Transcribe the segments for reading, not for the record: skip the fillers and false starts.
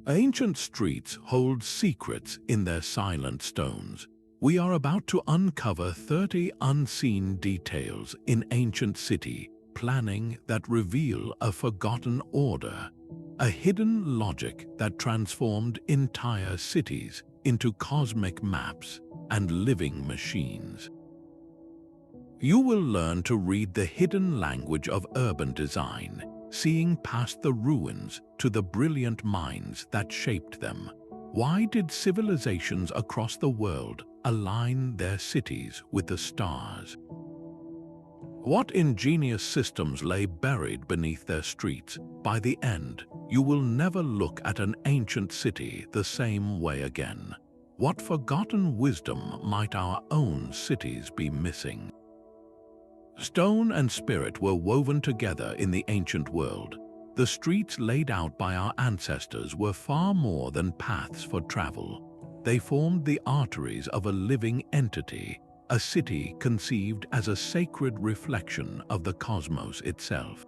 Ancient streets hold secrets in their silent stones. We are about to uncover 30 unseen details in ancient city planning that reveal a forgotten order, a hidden logic that transformed entire cities into cosmic maps and living machines. You will learn to read the hidden language of urban design, seeing past the ruins to the brilliant minds that shaped them. Why did civilizations across the world align their cities with the stars? What ingenious systems lay buried beneath their streets? By the end, you will never look at an ancient city the same way again. What forgotten wisdom might our own cities be missing? Stone and spirit were woven together in the ancient world. The streets laid out by our ancestors were far more than paths for travel. They formed the arteries of a living entity, a city conceived as a sacred reflection of the cosmos itself.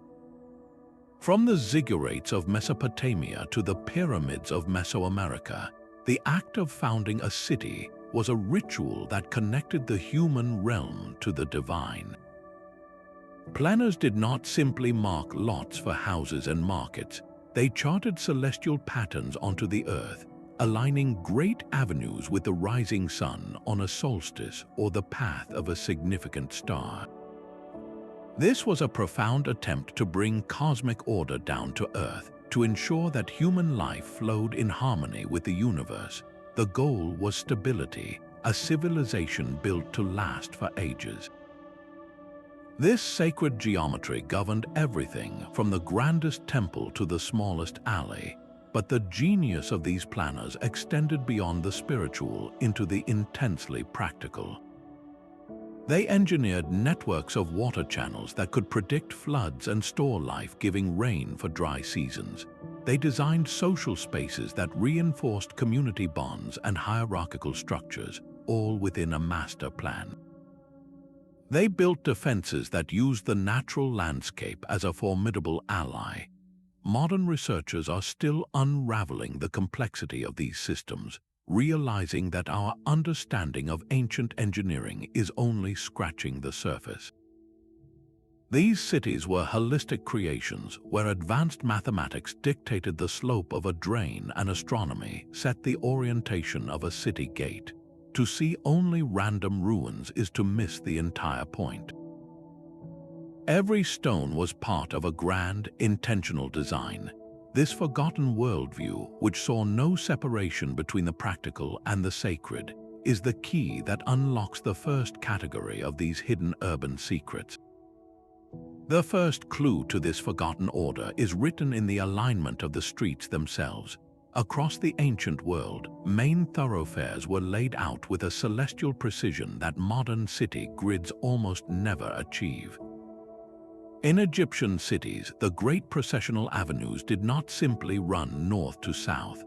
From the ziggurats of Mesopotamia to the pyramids of Mesoamerica, the act of founding a city was a ritual that connected the human realm to the divine. Planners did not simply mark lots for houses and markets. They charted celestial patterns onto the earth, aligning great avenues with the rising sun on a solstice or the path of a significant star. This was a profound attempt to bring cosmic order down to earth, to ensure that human life flowed in harmony with the universe. The goal was stability, a civilization built to last for ages. This sacred geometry governed everything from the grandest temple to the smallest alley, but the genius of these planners extended beyond the spiritual into the intensely practical. They engineered networks of water channels that could predict floods and store life-giving rain for dry seasons. They designed social spaces that reinforced community bonds and hierarchical structures, all within a master plan. They built defenses that used the natural landscape as a formidable ally. Modern researchers are still unraveling the complexity of these systems, realizing that our understanding of ancient engineering is only scratching the surface. These cities were holistic creations where advanced mathematics dictated the slope of a drain and astronomy set the orientation of a city gate. To see only random ruins is to miss the entire point. Every stone was part of a grand, intentional design. This forgotten worldview, which saw no separation between the practical and the sacred, is the key that unlocks the first category of these hidden urban secrets. The first clue to this forgotten order is written in the alignment of the streets themselves. Across the ancient world, main thoroughfares were laid out with a celestial precision that modern city grids almost never achieve. In Egyptian cities, the great processional avenues did not simply run north to south.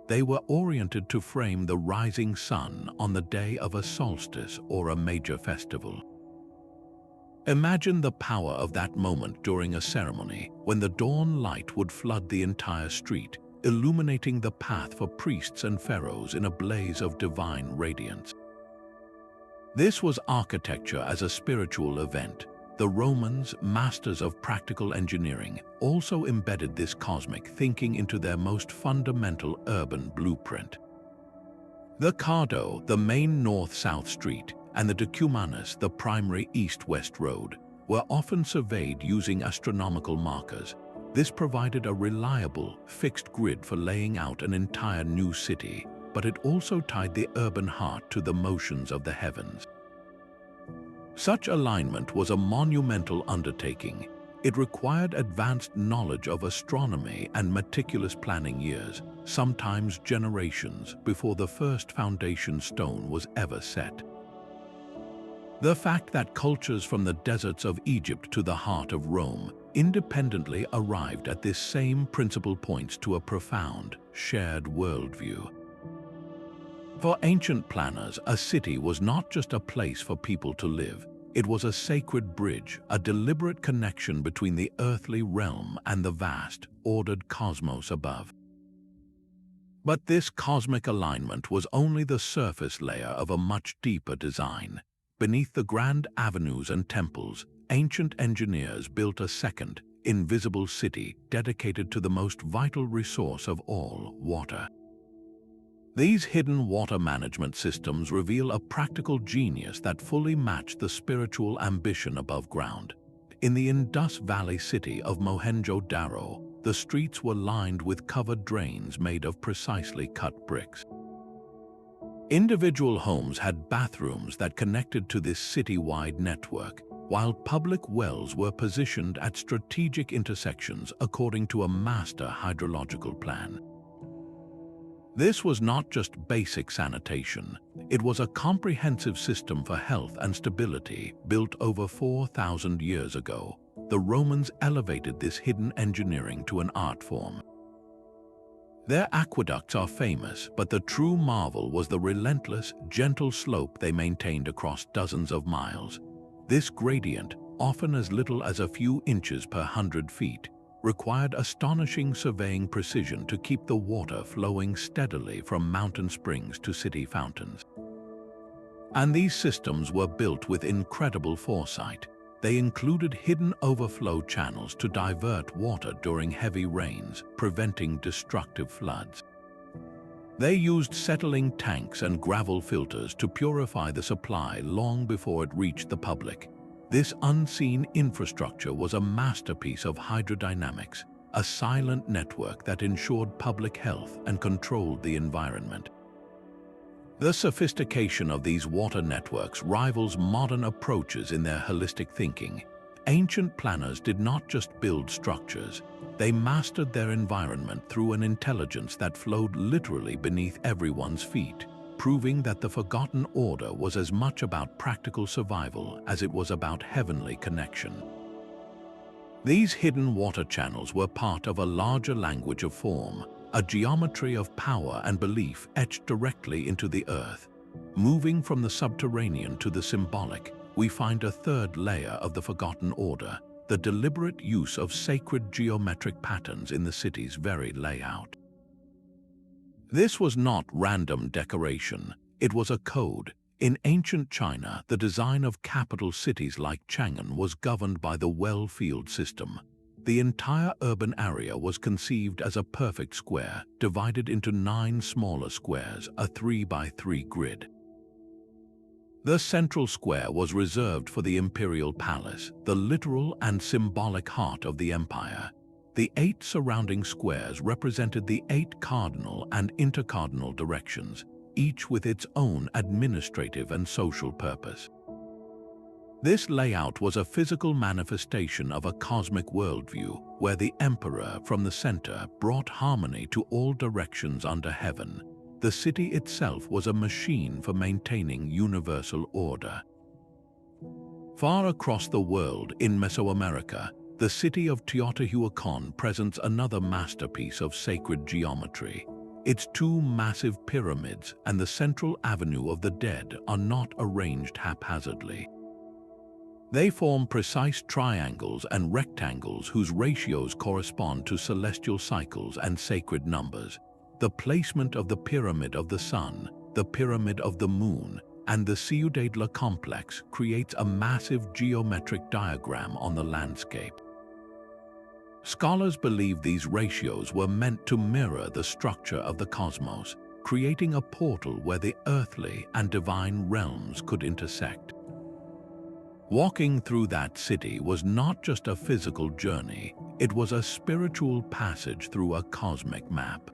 They were oriented to frame the rising sun on the day of a solstice or a major festival. Imagine the power of that moment during a ceremony when the dawn light would flood the entire street, illuminating the path for priests and pharaohs in a blaze of divine radiance. This was architecture as a spiritual event. The Romans, masters of practical engineering, also embedded this cosmic thinking into their most fundamental urban blueprint. The Cardo, the main north-south street, and the Decumanus, the primary east-west road, were often surveyed using astronomical markers. This provided a reliable, fixed grid for laying out an entire new city, but it also tied the urban heart to the motions of the heavens. Such alignment was a monumental undertaking. It required advanced knowledge of astronomy and meticulous planning years, sometimes generations, before the first foundation stone was ever set. The fact that cultures from the deserts of Egypt to the heart of Rome independently arrived at this same principal points to a profound, shared worldview. For ancient planners, a city was not just a place for people to live. It was a sacred bridge, a deliberate connection between the earthly realm and the vast, ordered cosmos above. But this cosmic alignment was only the surface layer of a much deeper design. Beneath the grand avenues and temples, ancient engineers built a second, invisible city dedicated to the most vital resource of all, water. These hidden water management systems reveal a practical genius that fully matched the spiritual ambition above ground. In the Indus Valley city of Mohenjo-Daro, the streets were lined with covered drains made of precisely cut bricks. Individual homes had bathrooms that connected to this city-wide network, while public wells were positioned at strategic intersections according to a master hydrological plan. This was not just basic sanitation, it was a comprehensive system for health and stability built over 4,000 years ago. The Romans elevated this hidden engineering to an art form. Their aqueducts are famous, but the true marvel was the relentless, gentle slope they maintained across dozens of miles. This gradient, often as little as a few inches per 100 feet, required astonishing surveying precision to keep the water flowing steadily from mountain springs to city fountains. And these systems were built with incredible foresight. They included hidden overflow channels to divert water during heavy rains, preventing destructive floods. They used settling tanks and gravel filters to purify the supply long before it reached the public. This unseen infrastructure was a masterpiece of hydrodynamics, a silent network that ensured public health and controlled the environment. The sophistication of these water networks rivals modern approaches in their holistic thinking. Ancient planners did not just build structures, they mastered their environment through an intelligence that flowed literally beneath everyone's feet, proving that the forgotten order was as much about practical survival as it was about heavenly connection. These hidden water channels were part of a larger language of form, a geometry of power and belief etched directly into the earth. Moving from the subterranean to the symbolic, we find a third layer of the forgotten order, the deliberate use of sacred geometric patterns in the city's very layout. This was not random decoration, it was a code. In ancient China, the design of capital cities like Chang'an was governed by the well-field system. The entire urban area was conceived as a perfect square, divided into 9 smaller squares, a 3-by-3 grid. The central square was reserved for the imperial palace, the literal and symbolic heart of the empire. The 8 surrounding squares represented the 8 cardinal and intercardinal directions, each with its own administrative and social purpose. This layout was a physical manifestation of a cosmic worldview, where the emperor from the center brought harmony to all directions under heaven. The city itself was a machine for maintaining universal order. Far across the world in Mesoamerica, the city of Teotihuacan presents another masterpiece of sacred geometry. Its 2 massive pyramids and the central avenue of the dead are not arranged haphazardly. They form precise triangles and rectangles whose ratios correspond to celestial cycles and sacred numbers. The placement of the Pyramid of the Sun, the Pyramid of the Moon, and the Ciudadela complex creates a massive geometric diagram on the landscape. Scholars believe these ratios were meant to mirror the structure of the cosmos, creating a portal where the earthly and divine realms could intersect. Walking through that city was not just a physical journey, it was a spiritual passage through a cosmic map.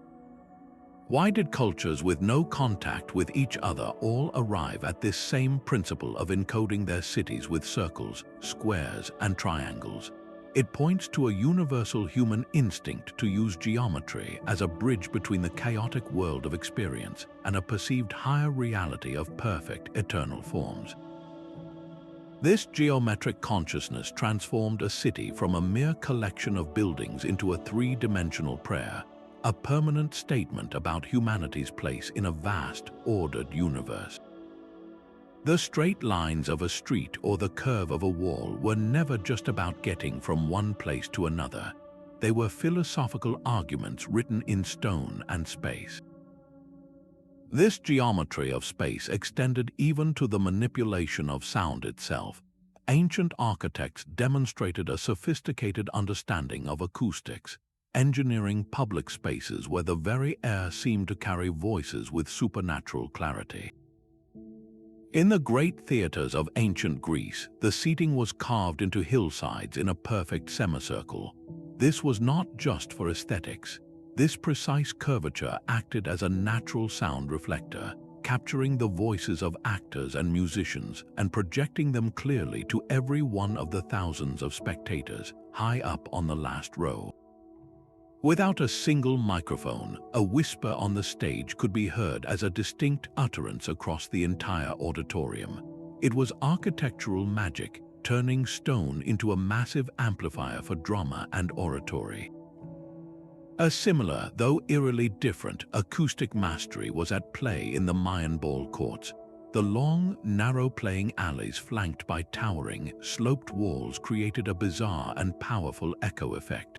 Why did cultures with no contact with each other all arrive at this same principle of encoding their cities with circles, squares, and triangles? It points to a universal human instinct to use geometry as a bridge between the chaotic world of experience and a perceived higher reality of perfect, eternal forms. This geometric consciousness transformed a city from a mere collection of buildings into a 3-dimensional prayer, a permanent statement about humanity's place in a vast, ordered universe. The straight lines of a street or the curve of a wall were never just about getting from one place to another. They were philosophical arguments written in stone and space. This geometry of space extended even to the manipulation of sound itself. Ancient architects demonstrated a sophisticated understanding of acoustics, engineering public spaces where the very air seemed to carry voices with supernatural clarity. In the great theaters of ancient Greece, the seating was carved into hillsides in a perfect semicircle. This was not just for aesthetics. This precise curvature acted as a natural sound reflector, capturing the voices of actors and musicians and projecting them clearly to every one of the thousands of spectators high up on the last row. Without a single microphone, a whisper on the stage could be heard as a distinct utterance across the entire auditorium. It was architectural magic, turning stone into a massive amplifier for drama and oratory. A similar, though eerily different, acoustic mastery was at play in the Mayan ball courts. The long, narrow playing alleys flanked by towering, sloped walls created a bizarre and powerful echo effect.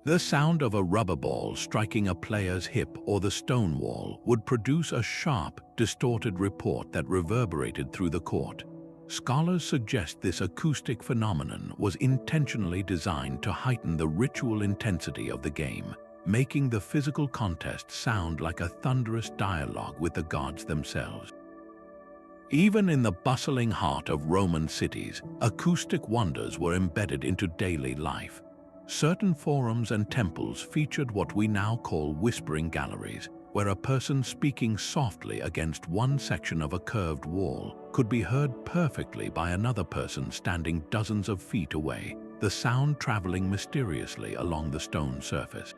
The sound of a rubber ball striking a player's hip or the stone wall would produce a sharp, distorted report that reverberated through the court. Scholars suggest this acoustic phenomenon was intentionally designed to heighten the ritual intensity of the game, making the physical contest sound like a thunderous dialogue with the gods themselves. Even in the bustling heart of Roman cities, acoustic wonders were embedded into daily life. Certain forums and temples featured what we now call whispering galleries, where a person speaking softly against one section of a curved wall could be heard perfectly by another person standing dozens of feet away, the sound traveling mysteriously along the stone surface.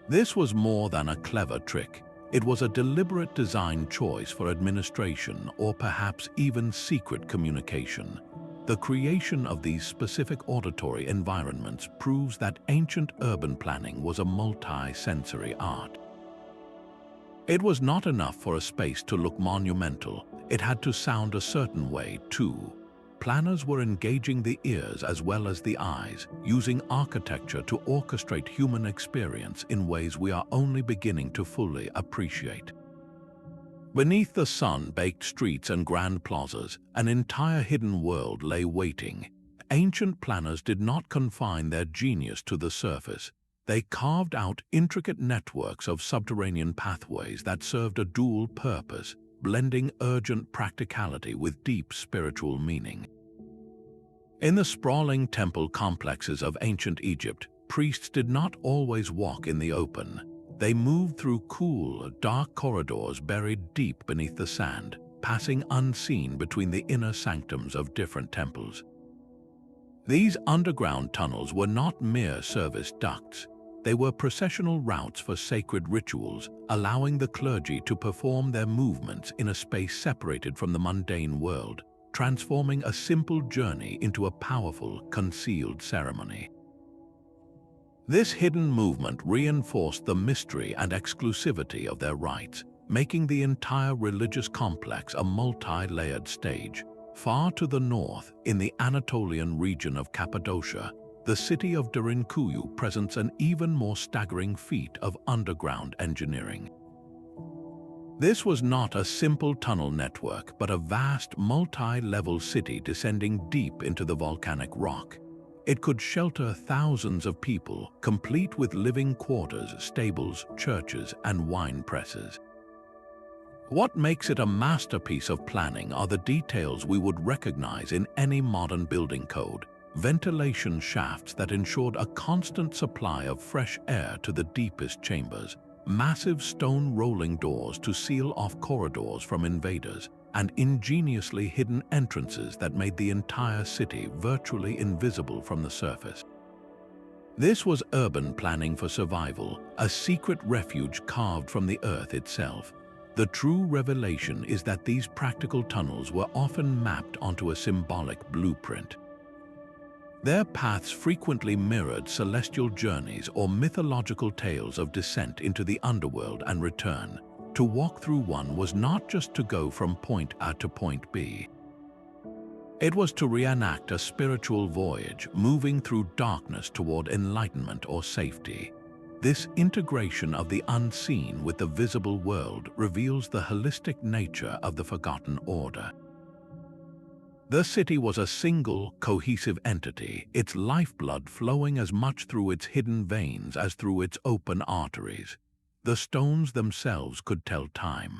This was more than a clever trick. It was a deliberate design choice for administration or perhaps even secret communication. The creation of these specific auditory environments proves that ancient urban planning was a multi-sensory art. It was not enough for a space to look monumental, it had to sound a certain way too. Planners were engaging the ears as well as the eyes, using architecture to orchestrate human experience in ways we are only beginning to fully appreciate. Beneath the sun-baked streets and grand plazas, an entire hidden world lay waiting. Ancient planners did not confine their genius to the surface. They carved out intricate networks of subterranean pathways that served a dual purpose, blending urgent practicality with deep spiritual meaning. In the sprawling temple complexes of ancient Egypt, priests did not always walk in the open. They moved through cool, dark corridors buried deep beneath the sand, passing unseen between the inner sanctums of different temples. These underground tunnels were not mere service ducts. They were processional routes for sacred rituals, allowing the clergy to perform their movements in a space separated from the mundane world, transforming a simple journey into a powerful, concealed ceremony. This hidden movement reinforced the mystery and exclusivity of their rites, making the entire religious complex a multi-layered stage. Far to the north, in the Anatolian region of Cappadocia, the city of Derinkuyu presents an even more staggering feat of underground engineering. This was not a simple tunnel network, but a vast multi-level city descending deep into the volcanic rock. It could shelter thousands of people, complete with living quarters, stables, churches, and wine presses. What makes it a masterpiece of planning are the details we would recognize in any modern building code. Ventilation shafts that ensured a constant supply of fresh air to the deepest chambers, massive stone rolling doors to seal off corridors from invaders, and ingeniously hidden entrances that made the entire city virtually invisible from the surface. This was urban planning for survival, a secret refuge carved from the earth itself. The true revelation is that these practical tunnels were often mapped onto a symbolic blueprint. Their paths frequently mirrored celestial journeys or mythological tales of descent into the underworld and return. To walk through one was not just to go from point A to point B. It was to reenact a spiritual voyage, moving through darkness toward enlightenment or safety. This integration of the unseen with the visible world reveals the holistic nature of the Forgotten Order. The city was a single, cohesive entity, its lifeblood flowing as much through its hidden veins as through its open arteries. The stones themselves could tell time.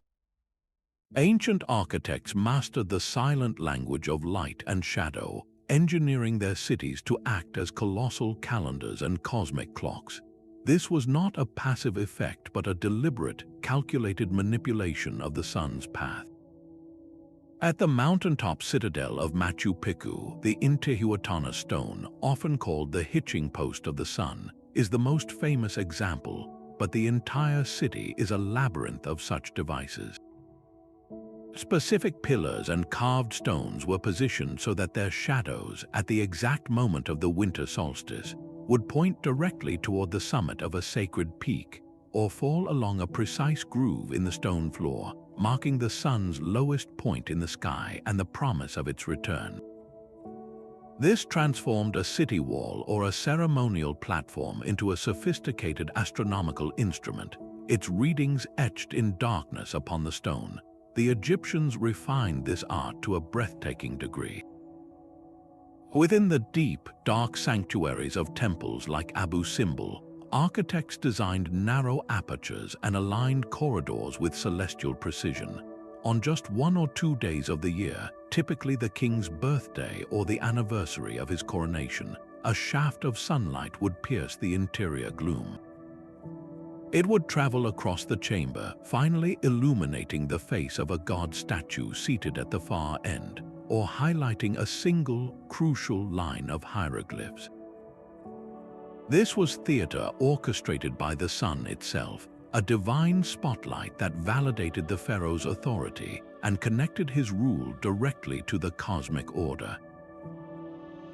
Ancient architects mastered the silent language of light and shadow, engineering their cities to act as colossal calendars and cosmic clocks. This was not a passive effect but a deliberate, calculated manipulation of the sun's path. At the mountaintop citadel of Machu Picchu, the Intihuatana stone, often called the hitching post of the sun, is the most famous example, but the entire city is a labyrinth of such devices. Specific pillars and carved stones were positioned so that their shadows, at the exact moment of the winter solstice, would point directly toward the summit of a sacred peak, or fall along a precise groove in the stone floor, marking the sun's lowest point in the sky and the promise of its return. This transformed a city wall or a ceremonial platform into a sophisticated astronomical instrument, its readings etched in darkness upon the stone. The Egyptians refined this art to a breathtaking degree. Within the deep, dark sanctuaries of temples like Abu Simbel, architects designed narrow apertures and aligned corridors with celestial precision. On just 1 or 2 days of the year, typically the king's birthday or the anniversary of his coronation, a shaft of sunlight would pierce the interior gloom. It would travel across the chamber, finally illuminating the face of a god statue seated at the far end, or highlighting a single, crucial line of hieroglyphs. This was theater orchestrated by the sun itself, a divine spotlight that validated the pharaoh's authority and connected his rule directly to the cosmic order.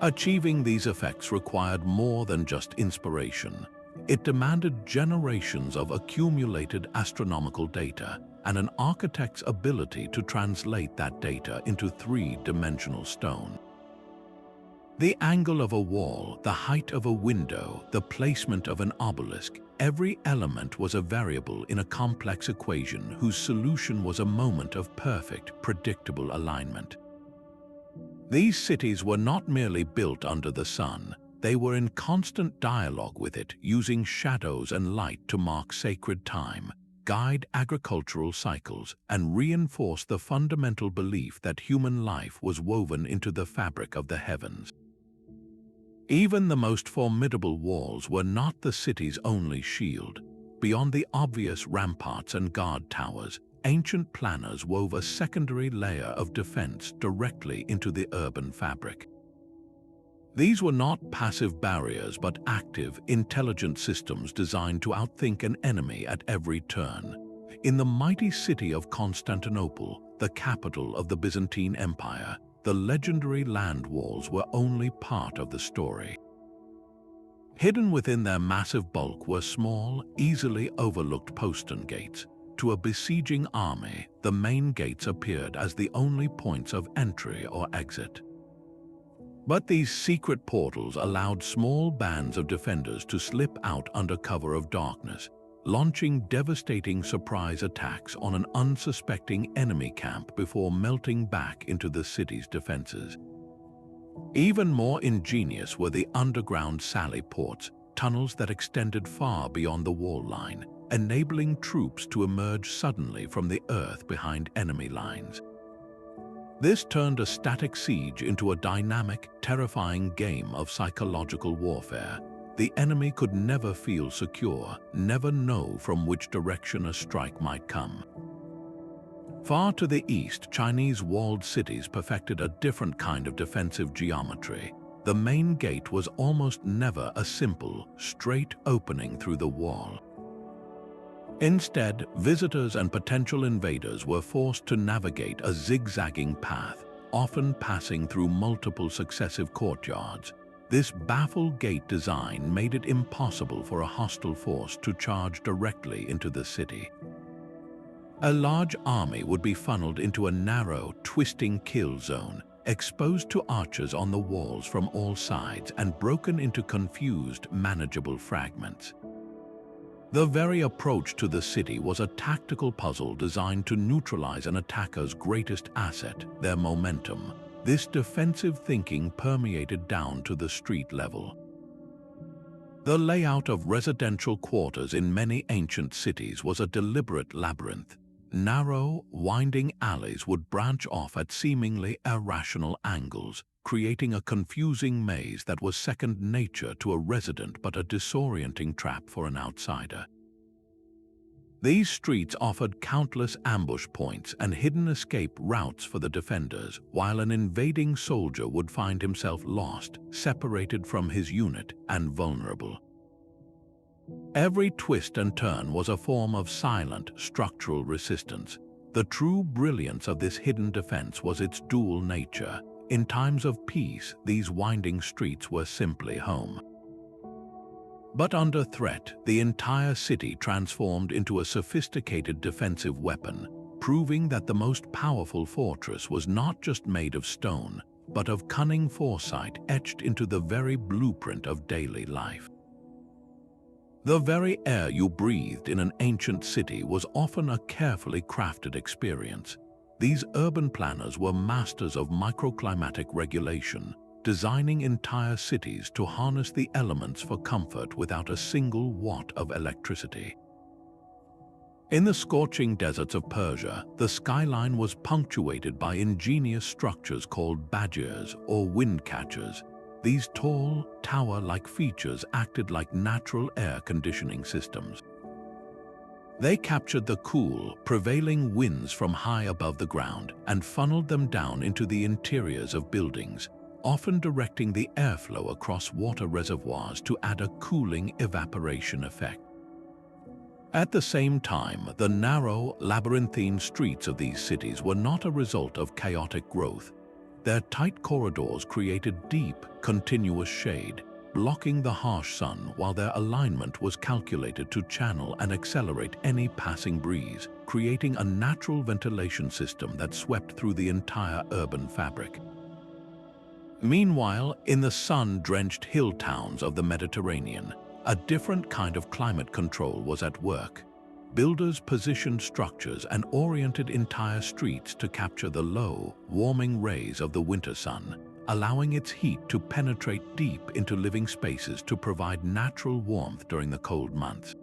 Achieving these effects required more than just inspiration. It demanded generations of accumulated astronomical data and an architect's ability to translate that data into three-dimensional stone. The angle of a wall, the height of a window, the placement of an obelisk, every element was a variable in a complex equation whose solution was a moment of perfect, predictable alignment. These cities were not merely built under the sun, they were in constant dialogue with it, using shadows and light to mark sacred time, guide agricultural cycles, and reinforce the fundamental belief that human life was woven into the fabric of the heavens. Even the most formidable walls were not the city's only shield. Beyond the obvious ramparts and guard towers, ancient planners wove a secondary layer of defense directly into the urban fabric. These were not passive barriers but active, intelligent systems designed to outthink an enemy at every turn. In the mighty city of Constantinople, the capital of the Byzantine Empire, the legendary land walls were only part of the story. Hidden within their massive bulk were small, easily overlooked postern gates. To a besieging army, the main gates appeared as the only points of entry or exit. But these secret portals allowed small bands of defenders to slip out under cover of darkness, launching devastating surprise attacks on an unsuspecting enemy camp before melting back into the city's defenses. Even more ingenious were the underground sally ports, tunnels that extended far beyond the wall line, enabling troops to emerge suddenly from the earth behind enemy lines. This turned a static siege into a dynamic, terrifying game of psychological warfare. The enemy could never feel secure, never know from which direction a strike might come. Far to the east, Chinese walled cities perfected a different kind of defensive geometry. The main gate was almost never a simple, straight opening through the wall. Instead, visitors and potential invaders were forced to navigate a zigzagging path, often passing through multiple successive courtyards. This baffled gate design made it impossible for a hostile force to charge directly into the city. A large army would be funneled into a narrow, twisting kill zone, exposed to archers on the walls from all sides and broken into confused, manageable fragments. The very approach to the city was a tactical puzzle designed to neutralize an attacker's greatest asset, their momentum. This defensive thinking permeated down to the street level. The layout of residential quarters in many ancient cities was a deliberate labyrinth. Narrow, winding alleys would branch off at seemingly irrational angles, creating a confusing maze that was second nature to a resident but a disorienting trap for an outsider. These streets offered countless ambush points and hidden escape routes for the defenders, while an invading soldier would find himself lost, separated from his unit, and vulnerable. Every twist and turn was a form of silent, structural resistance. The true brilliance of this hidden defense was its dual nature. In times of peace, these winding streets were simply home. But under threat, the entire city transformed into a sophisticated defensive weapon, proving that the most powerful fortress was not just made of stone, but of cunning foresight etched into the very blueprint of daily life. The very air you breathed in an ancient city was often a carefully crafted experience. These urban planners were masters of microclimatic regulation, designing entire cities to harness the elements for comfort without a single watt of electricity. In the scorching deserts of Persia, the skyline was punctuated by ingenious structures called badgers or wind catchers. These tall, tower-like features acted like natural air conditioning systems. They captured the cool, prevailing winds from high above the ground and funneled them down into the interiors of buildings, often directing the airflow across water reservoirs to add a cooling evaporation effect. At the same time, the narrow, labyrinthine streets of these cities were not a result of chaotic growth. Their tight corridors created deep, continuous shade, blocking the harsh sun, while their alignment was calculated to channel and accelerate any passing breeze, creating a natural ventilation system that swept through the entire urban fabric. Meanwhile, in the sun-drenched hill towns of the Mediterranean, a different kind of climate control was at work. Builders positioned structures and oriented entire streets to capture the low, warming rays of the winter sun, allowing its heat to penetrate deep into living spaces to provide natural warmth during the cold months.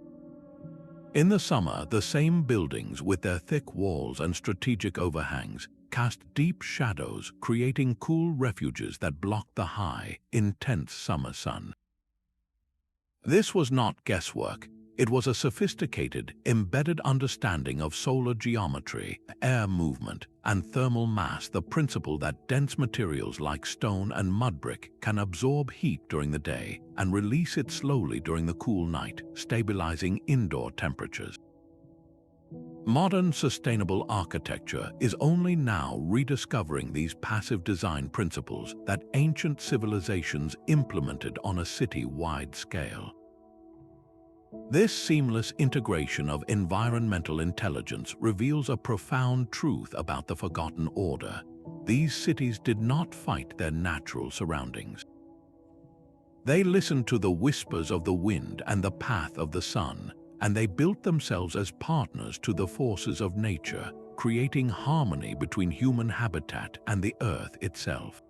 In the summer, the same buildings, with their thick walls and strategic overhangs, cast deep shadows, creating cool refuges that blocked the high, intense summer sun. This was not guesswork. It was a sophisticated, embedded understanding of solar geometry, air movement, and thermal mass, the principle that dense materials like stone and mud brick can absorb heat during the day and release it slowly during the cool night, stabilizing indoor temperatures. Modern sustainable architecture is only now rediscovering these passive design principles that ancient civilizations implemented on a city-wide scale. This seamless integration of environmental intelligence reveals a profound truth about the forgotten order. These cities did not fight their natural surroundings. They listened to the whispers of the wind and the path of the sun, and they built themselves as partners to the forces of nature, creating harmony between human habitat and the earth itself.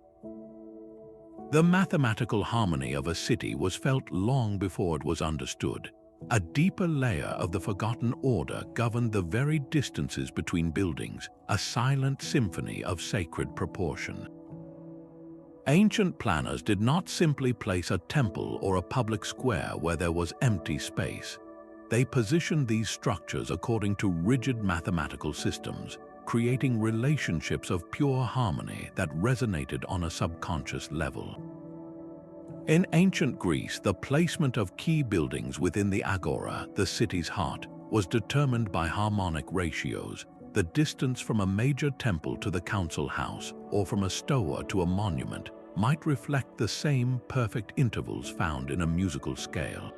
The mathematical harmony of a city was felt long before it was understood. A deeper layer of the forgotten order governed the very distances between buildings, a silent symphony of sacred proportion. Ancient planners did not simply place a temple or a public square where there was empty space. They positioned these structures according to rigid mathematical systems, creating relationships of pure harmony that resonated on a subconscious level. In ancient Greece, the placement of key buildings within the agora, the city's heart, was determined by harmonic ratios. The distance from a major temple to the council house, or from a stoa to a monument, might reflect the same perfect intervals found in a musical scale.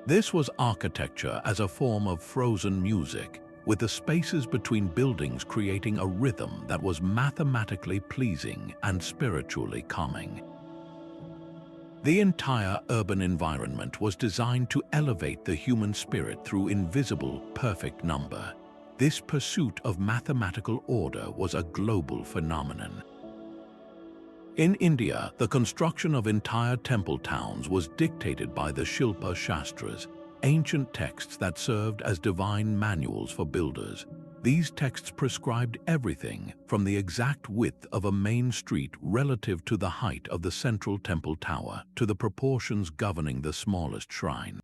This was architecture as a form of frozen music, with the spaces between buildings creating a rhythm that was mathematically pleasing and spiritually calming. The entire urban environment was designed to elevate the human spirit through invisible, perfect number. This pursuit of mathematical order was a global phenomenon. In India, the construction of entire temple towns was dictated by the Shilpa Shastras, ancient texts that served as divine manuals for builders. These texts prescribed everything from the exact width of a main street relative to the height of the central temple tower to the proportions governing the smallest shrine.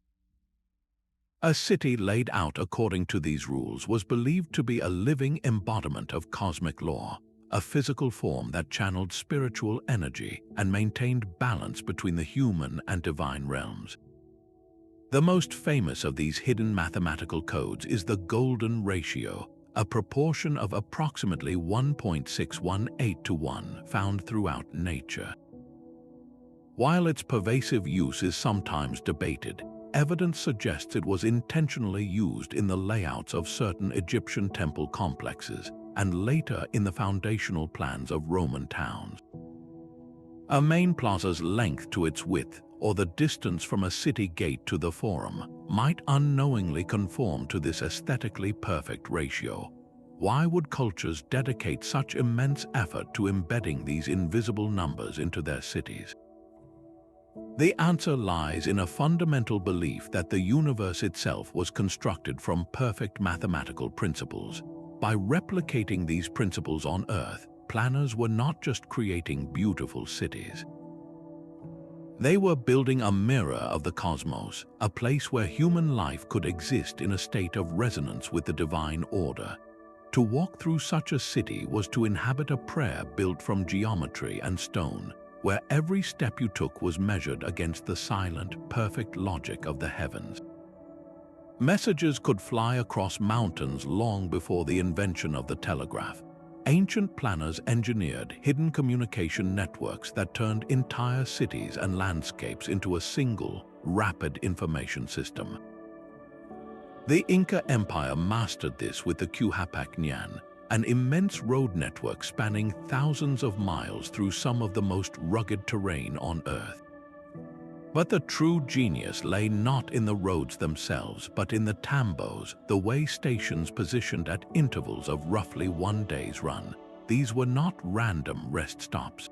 A city laid out according to these rules was believed to be a living embodiment of cosmic law, a physical form that channeled spiritual energy and maintained balance between the human and divine realms. The most famous of these hidden mathematical codes is the golden ratio, a proportion of approximately 1.618 to 1 found throughout nature. While its pervasive use is sometimes debated, evidence suggests it was intentionally used in the layouts of certain Egyptian temple complexes and later in the foundational plans of Roman towns. A main plaza's length to its width, or the distance from a city gate to the forum, might unknowingly conform to this aesthetically perfect ratio. Why would cultures dedicate such immense effort to embedding these invisible numbers into their cities? The answer lies in a fundamental belief that the universe itself was constructed from perfect mathematical principles. By replicating these principles on Earth, planners were not just creating beautiful cities. They were building a mirror of the cosmos, a place where human life could exist in a state of resonance with the divine order. To walk through such a city was to inhabit a prayer built from geometry and stone, where every step you took was measured against the silent, perfect logic of the heavens. Messages could fly across mountains long before the invention of the telegraph. Ancient planners engineered hidden communication networks that turned entire cities and landscapes into a single, rapid information system. The Inca Empire mastered this with the Quhapacñan, an immense road network spanning thousands of miles through some of the most rugged terrain on Earth. But the true genius lay not in the roads themselves, but in the tambos, the way stations positioned at intervals of roughly 1 day's run. These were not random rest stops.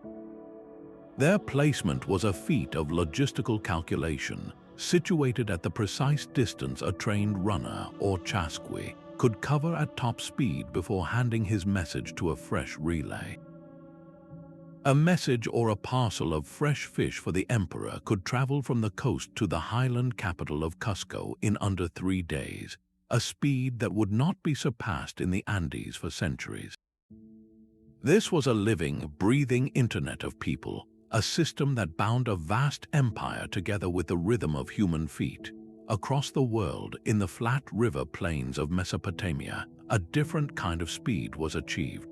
Their placement was a feat of logistical calculation, situated at the precise distance a trained runner, or chasqui, could cover at top speed before handing his message to a fresh relay. A message or a parcel of fresh fish for the emperor could travel from the coast to the highland capital of Cusco in under 3 days, a speed that would not be surpassed in the Andes for centuries. This was a living, breathing internet of people, a system that bound a vast empire together with the rhythm of human feet. Across the world, in the flat river plains of Mesopotamia, a different kind of speed was achieved.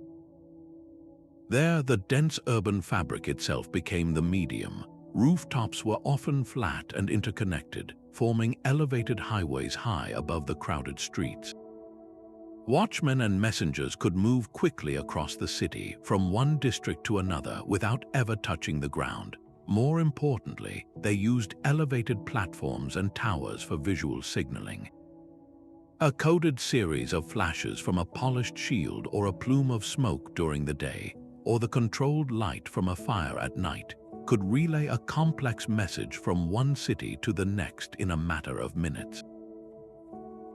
There, the dense urban fabric itself became the medium. Rooftops were often flat and interconnected, forming elevated highways high above the crowded streets. Watchmen and messengers could move quickly across the city from one district to another without ever touching the ground. More importantly, they used elevated platforms and towers for visual signaling. A coded series of flashes from a polished shield or a plume of smoke during the day, or the controlled light from a fire at night, could relay a complex message from one city to the next in a matter of minutes.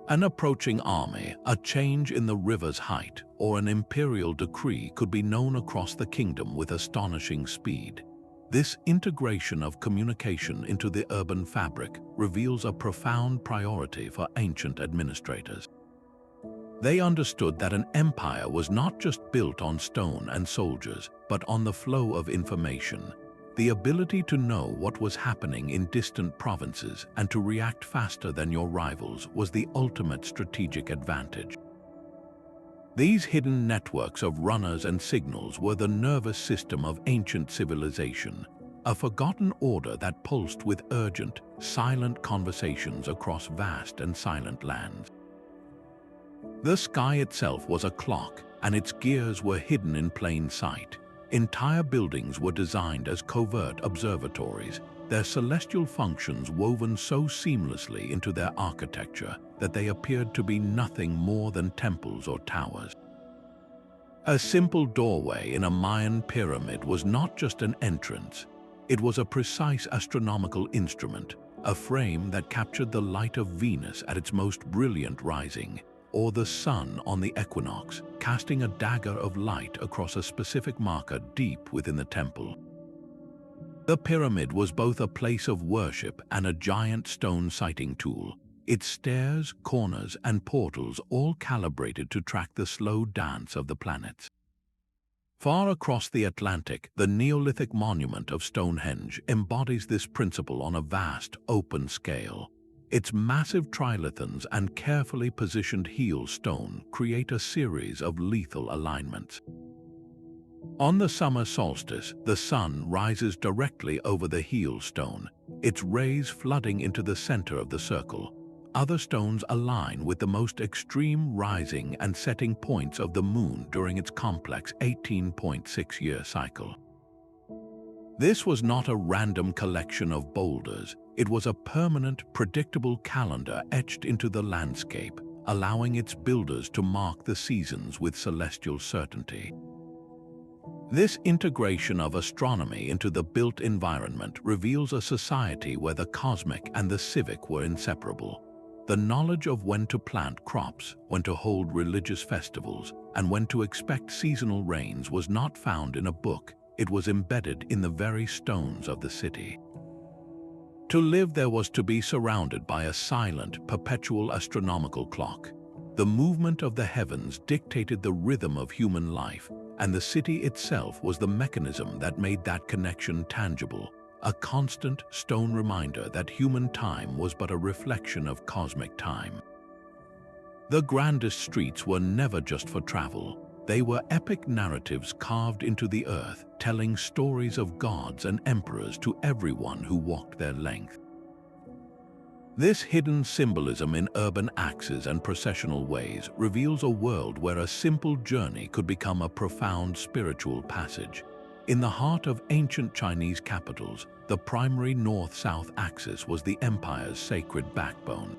An approaching army, a change in the river's height, or an imperial decree could be known across the kingdom with astonishing speed. This integration of communication into the urban fabric reveals a profound priority for ancient administrators. They understood that an empire was not just built on stone and soldiers, but on the flow of information. The ability to know what was happening in distant provinces and to react faster than your rivals was the ultimate strategic advantage. These hidden networks of runners and signals were the nervous system of ancient civilization, a forgotten order that pulsed with urgent, silent conversations across vast and silent lands. The sky itself was a clock, and its gears were hidden in plain sight. Entire buildings were designed as covert observatories, their celestial functions woven so seamlessly into their architecture that they appeared to be nothing more than temples or towers. A simple doorway in a Mayan pyramid was not just an entrance, it was a precise astronomical instrument, a frame that captured the light of Venus at its most brilliant rising, or the sun on the equinox, casting a dagger of light across a specific marker deep within the temple. The pyramid was both a place of worship and a giant stone sighting tool, its stairs, corners, and portals all calibrated to track the slow dance of the planets. Far across the Atlantic, the Neolithic monument of Stonehenge embodies this principle on a vast, open scale. Its massive trilithons and carefully positioned heel stone create a series of lethal alignments. On the summer solstice, the sun rises directly over the heel stone, its rays flooding into the center of the circle. Other stones align with the most extreme rising and setting points of the moon during its complex 18.6-year cycle. This was not a random collection of boulders, it was a permanent, predictable calendar etched into the landscape, allowing its builders to mark the seasons with celestial certainty. This integration of astronomy into the built environment reveals a society where the cosmic and the civic were inseparable. The knowledge of when to plant crops, when to hold religious festivals, and when to expect seasonal rains was not found in a book, it was embedded in the very stones of the city. To live there was to be surrounded by a silent, perpetual astronomical clock. The movement of the heavens dictated the rhythm of human life, and the city itself was the mechanism that made that connection tangible. A constant stone reminder that human time was but a reflection of cosmic time. The grandest streets were never just for travel. They were epic narratives carved into the earth, telling stories of gods and emperors to everyone who walked their length. This hidden symbolism in urban axes and processional ways reveals a world where a simple journey could become a profound spiritual passage. In the heart of ancient Chinese capitals, the primary north-south axis was the empire's sacred backbone.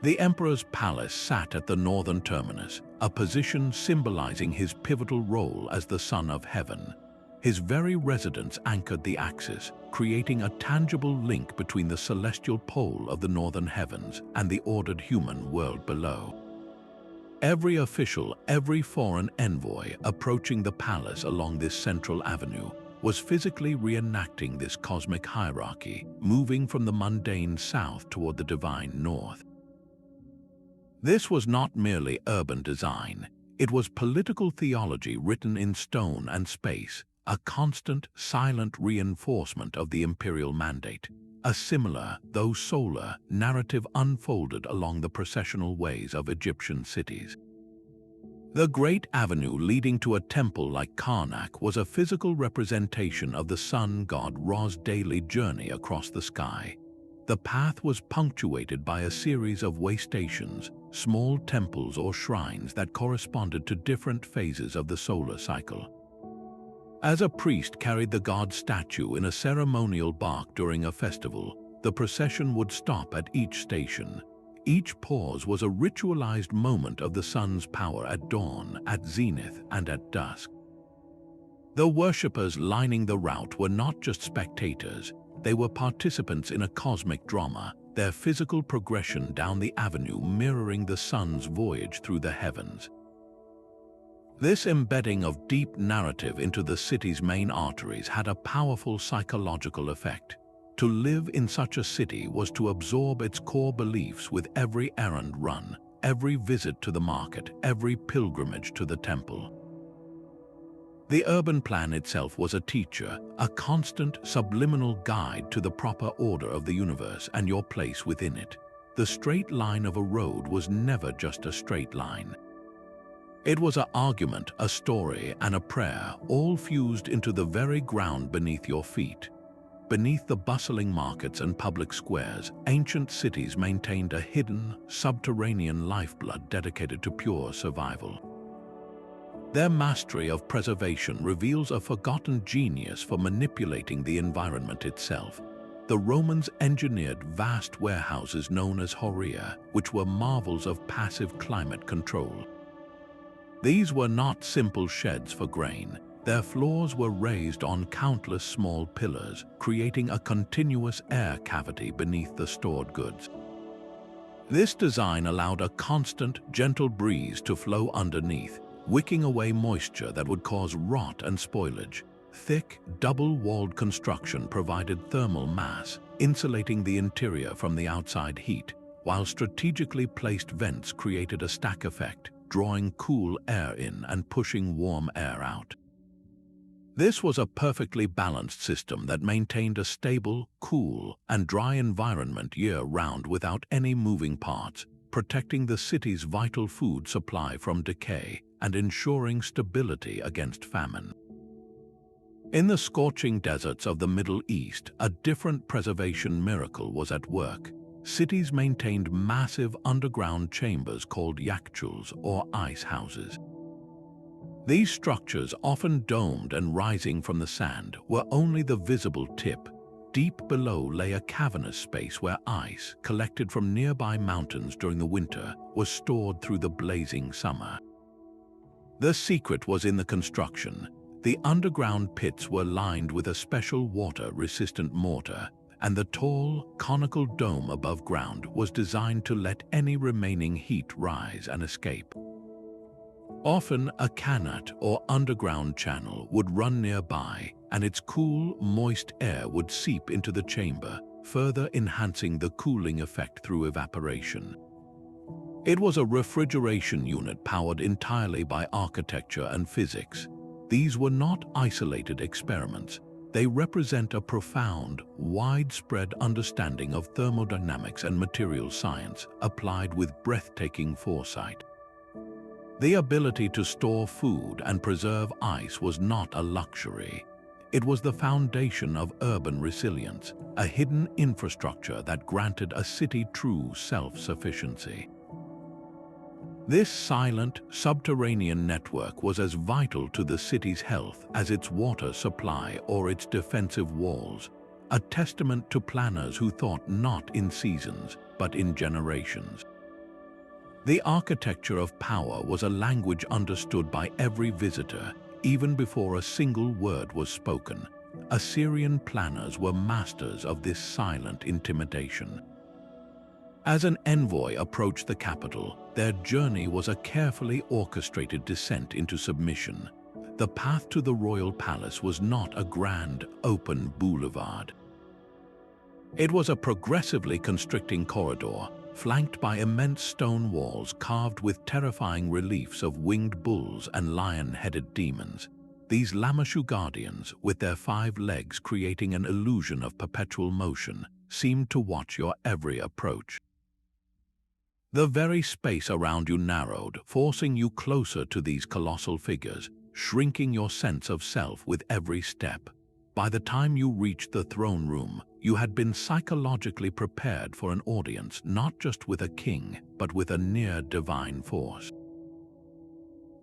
The emperor's palace sat at the northern terminus, a position symbolizing his pivotal role as the son of heaven. His very residence anchored the axis, creating a tangible link between the celestial pole of the northern heavens and the ordered human world below. Every official, every foreign envoy approaching the palace along this central avenue was physically reenacting this cosmic hierarchy, moving from the mundane south toward the divine north. This was not merely urban design, it was political theology written in stone and space, a constant, silent reinforcement of the imperial mandate. A similar, though solar, narrative unfolded along the processional ways of Egyptian cities. The great avenue leading to a temple like Karnak was a physical representation of the sun god Ra's daily journey across the sky. The path was punctuated by a series of way stations, small temples or shrines that corresponded to different phases of the solar cycle. As a priest carried the god's statue in a ceremonial bark during a festival, the procession would stop at each station. Each pause was a ritualized moment of the sun's power at dawn, at zenith, and at dusk. The worshippers lining the route were not just spectators, they were participants in a cosmic drama, their physical progression down the avenue mirroring the sun's voyage through the heavens. This embedding of deep narrative into the city's main arteries had a powerful psychological effect. To live in such a city was to absorb its core beliefs with every errand run, every visit to the market, every pilgrimage to the temple. The urban plan itself was a teacher, a constant, subliminal guide to the proper order of the universe and your place within it. The straight line of a road was never just a straight line. It was an argument, a story, and a prayer, all fused into the very ground beneath your feet. Beneath the bustling markets and public squares, ancient cities maintained a hidden, subterranean lifeblood dedicated to pure survival. Their mastery of preservation reveals a forgotten genius for manipulating the environment itself. The Romans engineered vast warehouses known as horia, which were marvels of passive climate control. These were not simple sheds for grain. Their floors were raised on countless small pillars, creating a continuous air cavity beneath the stored goods. This design allowed a constant, gentle breeze to flow underneath, wicking away moisture that would cause rot and spoilage. Thick, double-walled construction provided thermal mass, insulating the interior from the outside heat, while strategically placed vents created a stack effect, drawing cool air in and pushing warm air out. This was a perfectly balanced system that maintained a stable, cool, and dry environment year-round without any moving parts, protecting the city's vital food supply from decay and ensuring stability against famine. In the scorching deserts of the Middle East, a different preservation miracle was at work. Cities maintained massive underground chambers called yakchuls or ice houses. These structures, often domed and rising from the sand, were only the visible tip. Deep below lay a cavernous space where ice, collected from nearby mountains during the winter, was stored through the blazing summer. The secret was in the construction. The underground pits were lined with a special water-resistant mortar, and the tall, conical dome above ground was designed to let any remaining heat rise and escape. Often, a canat or underground channel would run nearby, and its cool, moist air would seep into the chamber, further enhancing the cooling effect through evaporation. It was a refrigeration unit powered entirely by architecture and physics. These were not isolated experiments. They represent a profound, widespread understanding of thermodynamics and material science applied with breathtaking foresight. The ability to store food and preserve ice was not a luxury. It was the foundation of urban resilience, a hidden infrastructure that granted a city true self-sufficiency. This silent, subterranean network was as vital to the city's health as its water supply or its defensive walls, a testament to planners who thought not in seasons, but in generations. The architecture of power was a language understood by every visitor, even before a single word was spoken. Assyrian planners were masters of this silent intimidation. As an envoy approached the capital, their journey was a carefully orchestrated descent into submission. The path to the royal palace was not a grand, open boulevard. It was a progressively constricting corridor, flanked by immense stone walls carved with terrifying reliefs of winged bulls and lion-headed demons. These Lamashu guardians, with their 5 legs creating an illusion of perpetual motion, seemed to watch your every approach. The very space around you narrowed, forcing you closer to these colossal figures, shrinking your sense of self with every step. By the time you reached the throne room, you had been psychologically prepared for an audience not just with a king, but with a near-divine force.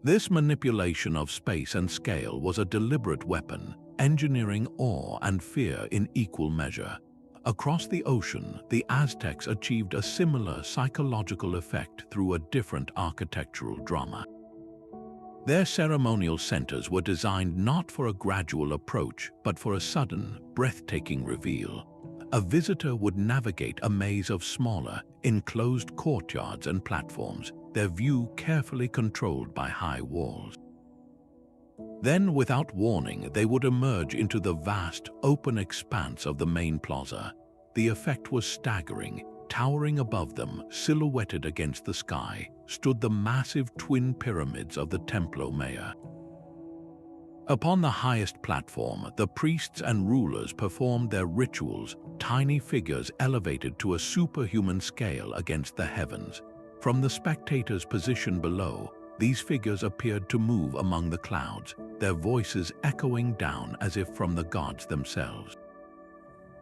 This manipulation of space and scale was a deliberate weapon, engineering awe and fear in equal measure. Across the ocean, the Aztecs achieved a similar psychological effect through a different architectural drama. Their ceremonial centers were designed not for a gradual approach, but for a sudden, breathtaking reveal. A visitor would navigate a maze of smaller, enclosed courtyards and platforms, their view carefully controlled by high walls. Then, without warning, they would emerge into the vast, open expanse of the main plaza. The effect was staggering. Towering above them, silhouetted against the sky, stood the massive twin pyramids of the Templo Mayor. Upon the highest platform, the priests and rulers performed their rituals, tiny figures elevated to a superhuman scale against the heavens. From the spectators' position below, these figures appeared to move among the clouds, their voices echoing down as if from the gods themselves.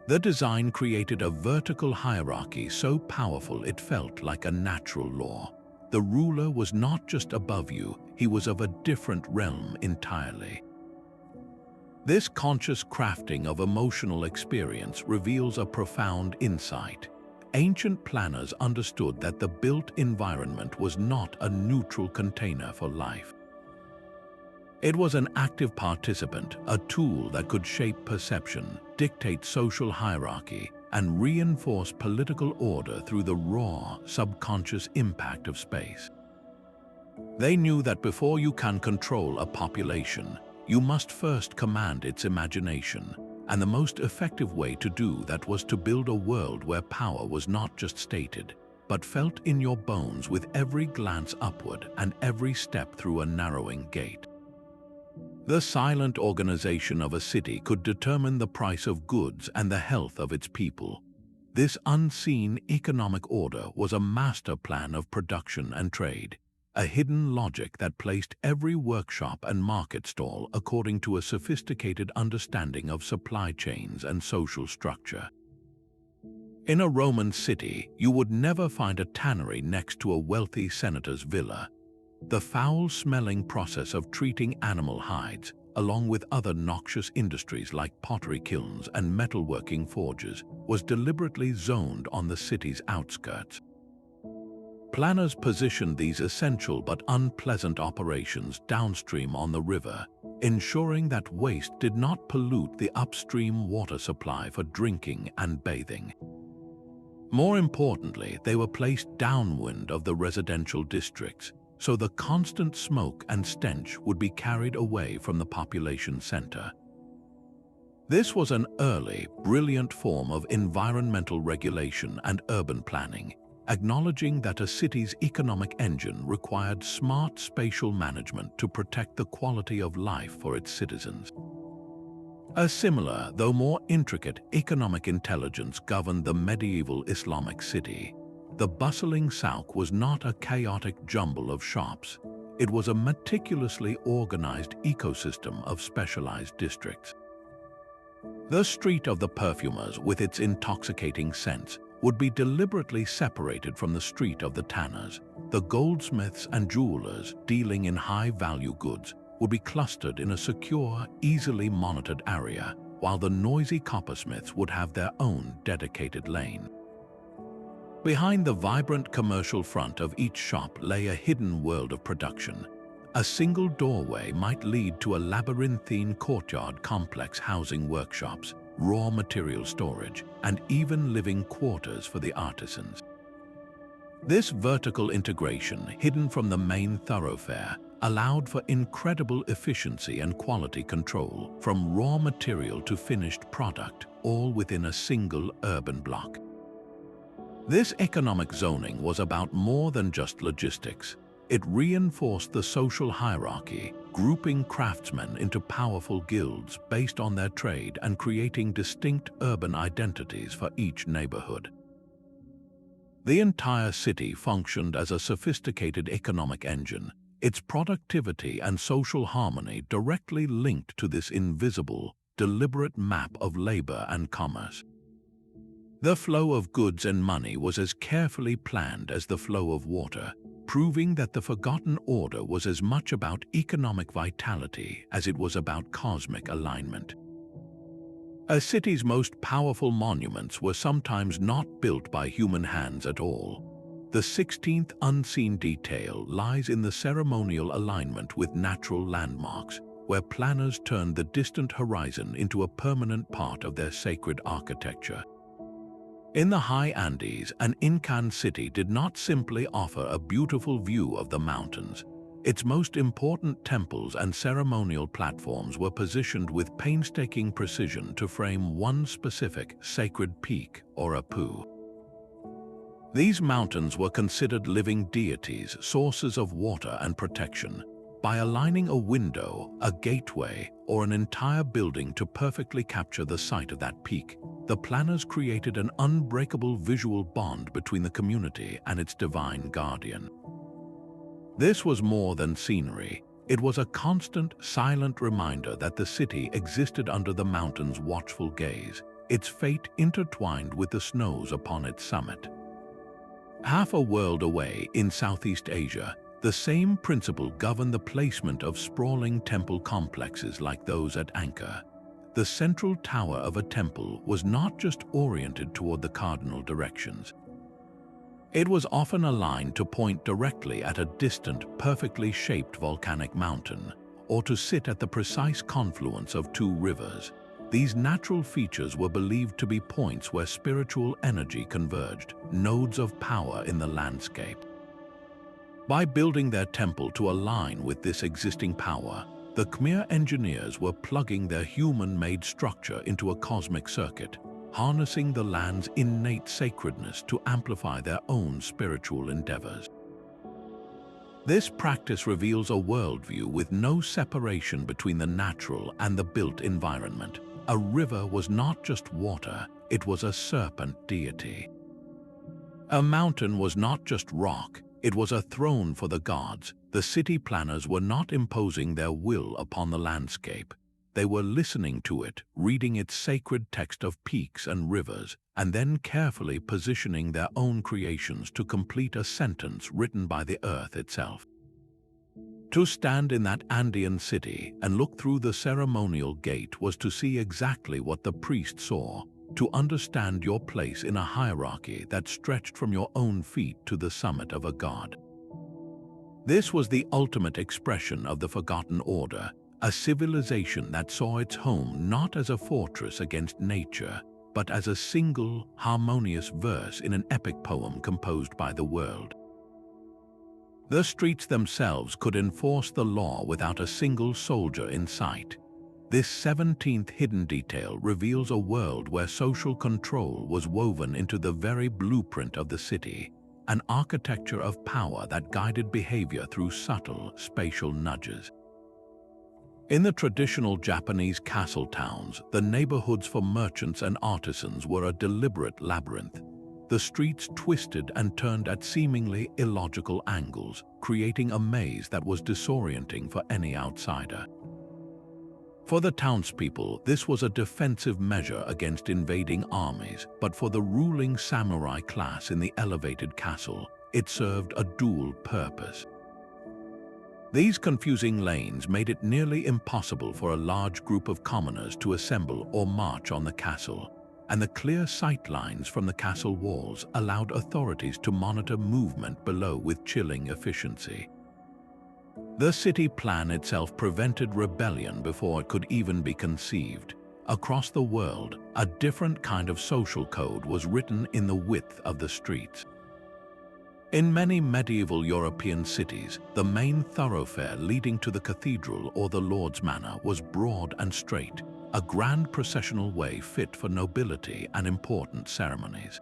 The design created a vertical hierarchy so powerful it felt like a natural law. The ruler was not just above you, he was of a different realm entirely. This conscious crafting of emotional experience reveals a profound insight. Ancient planners understood that the built environment was not a neutral container for life. It was an active participant, a tool that could shape perception, dictate social hierarchy, and reinforce political order through the raw, subconscious impact of space. They knew that before you can control a population, you must first command its imagination, and the most effective way to do that was to build a world where power was not just stated, but felt in your bones with every glance upward and every step through a narrowing gate. The silent organization of a city could determine the price of goods and the health of its people. This unseen economic order was a master plan of production and trade, a hidden logic that placed every workshop and market stall according to a sophisticated understanding of supply chains and social structure. In a Roman city, you would never find a tannery next to a wealthy senator's villa. The foul-smelling process of treating animal hides, along with other noxious industries like pottery kilns and metalworking forges, was deliberately zoned on the city's outskirts. Planners positioned these essential but unpleasant operations downstream on the river, ensuring that waste did not pollute the upstream water supply for drinking and bathing. More importantly, they were placed downwind of the residential districts, so the constant smoke and stench would be carried away from the population center. This was an early, brilliant form of environmental regulation and urban planning, acknowledging that a city's economic engine required smart spatial management to protect the quality of life for its citizens. A similar, though more intricate, economic intelligence governed the medieval Islamic city. The bustling souk was not a chaotic jumble of shops. It was a meticulously organized ecosystem of specialized districts. The street of the perfumers, with its intoxicating scents, would be deliberately separated from the street of the tanners. The goldsmiths and jewelers, dealing in high-value goods, would be clustered in a secure, easily monitored area, while the noisy coppersmiths would have their own dedicated lane. Behind the vibrant commercial front of each shop lay a hidden world of production. A single doorway might lead to a labyrinthine courtyard complex housing workshops, raw material storage, and even living quarters for the artisans. This vertical integration, hidden from the main thoroughfare, allowed for incredible efficiency and quality control, from raw material to finished product, all within a single urban block. This economic zoning was about more than just logistics. It reinforced the social hierarchy, grouping craftsmen into powerful guilds based on their trade and creating distinct urban identities for each neighborhood. The entire city functioned as a sophisticated economic engine, its productivity and social harmony directly linked to this invisible, deliberate map of labor and commerce. The flow of goods and money was as carefully planned as the flow of water, proving that the forgotten order was as much about economic vitality as it was about cosmic alignment. A city's most powerful monuments were sometimes not built by human hands at all. The 16th unseen detail lies in the ceremonial alignment with natural landmarks, where planners turned the distant horizon into a permanent part of their sacred architecture. In the high Andes, an Incan city did not simply offer a beautiful view of the mountains. Its most important temples and ceremonial platforms were positioned with painstaking precision to frame one specific sacred peak or apu. These mountains were considered living deities, sources of water and protection. By aligning a window, a gateway, or an entire building to perfectly capture the site of that peak, the planners created an unbreakable visual bond between the community and its divine guardian. This was more than scenery. It was a constant, silent reminder that the city existed under the mountain's watchful gaze, its fate intertwined with the snows upon its summit. Half a world away in Southeast Asia, the same principle governed the placement of sprawling temple complexes like those at Angkor. The central tower of a temple was not just oriented toward the cardinal directions. It was often aligned to point directly at a distant, perfectly shaped volcanic mountain, or to sit at the precise confluence of two rivers. These natural features were believed to be points where spiritual energy converged, nodes of power in the landscape. By building their temple to align with this existing power, the Khmer engineers were plugging their human-made structure into a cosmic circuit, harnessing the land's innate sacredness to amplify their own spiritual endeavors. This practice reveals a worldview with no separation between the natural and the built environment. A river was not just water, it was a serpent deity. A mountain was not just rock, it was a throne for the gods. The city planners were not imposing their will upon the landscape. They were listening to it, reading its sacred text of peaks and rivers, and then carefully positioning their own creations to complete a sentence written by the earth itself. To stand in that Andean city and look through the ceremonial gate was to see exactly what the priest saw, to understand your place in a hierarchy that stretched from your own feet to the summit of a god. This was the ultimate expression of the Forgotten Order, a civilization that saw its home not as a fortress against nature, but as a single, harmonious verse in an epic poem composed by the world. The streets themselves could enforce the law without a single soldier in sight. This 17th hidden detail reveals a world where social control was woven into the very blueprint of the city, an architecture of power that guided behavior through subtle spatial nudges. In the traditional Japanese castle towns, the neighborhoods for merchants and artisans were a deliberate labyrinth. The streets twisted and turned at seemingly illogical angles, creating a maze that was disorienting for any outsider. For the townspeople, this was a defensive measure against invading armies, but for the ruling samurai class in the elevated castle, it served a dual purpose. These confusing lanes made it nearly impossible for a large group of commoners to assemble or march on the castle, and the clear sight lines from the castle walls allowed authorities to monitor movement below with chilling efficiency. The city plan itself prevented rebellion before it could even be conceived. Across the world, a different kind of social code was written in the width of the streets. In many medieval European cities, the main thoroughfare leading to the cathedral or the Lord's Manor was broad and straight, a grand processional way fit for nobility and important ceremonies.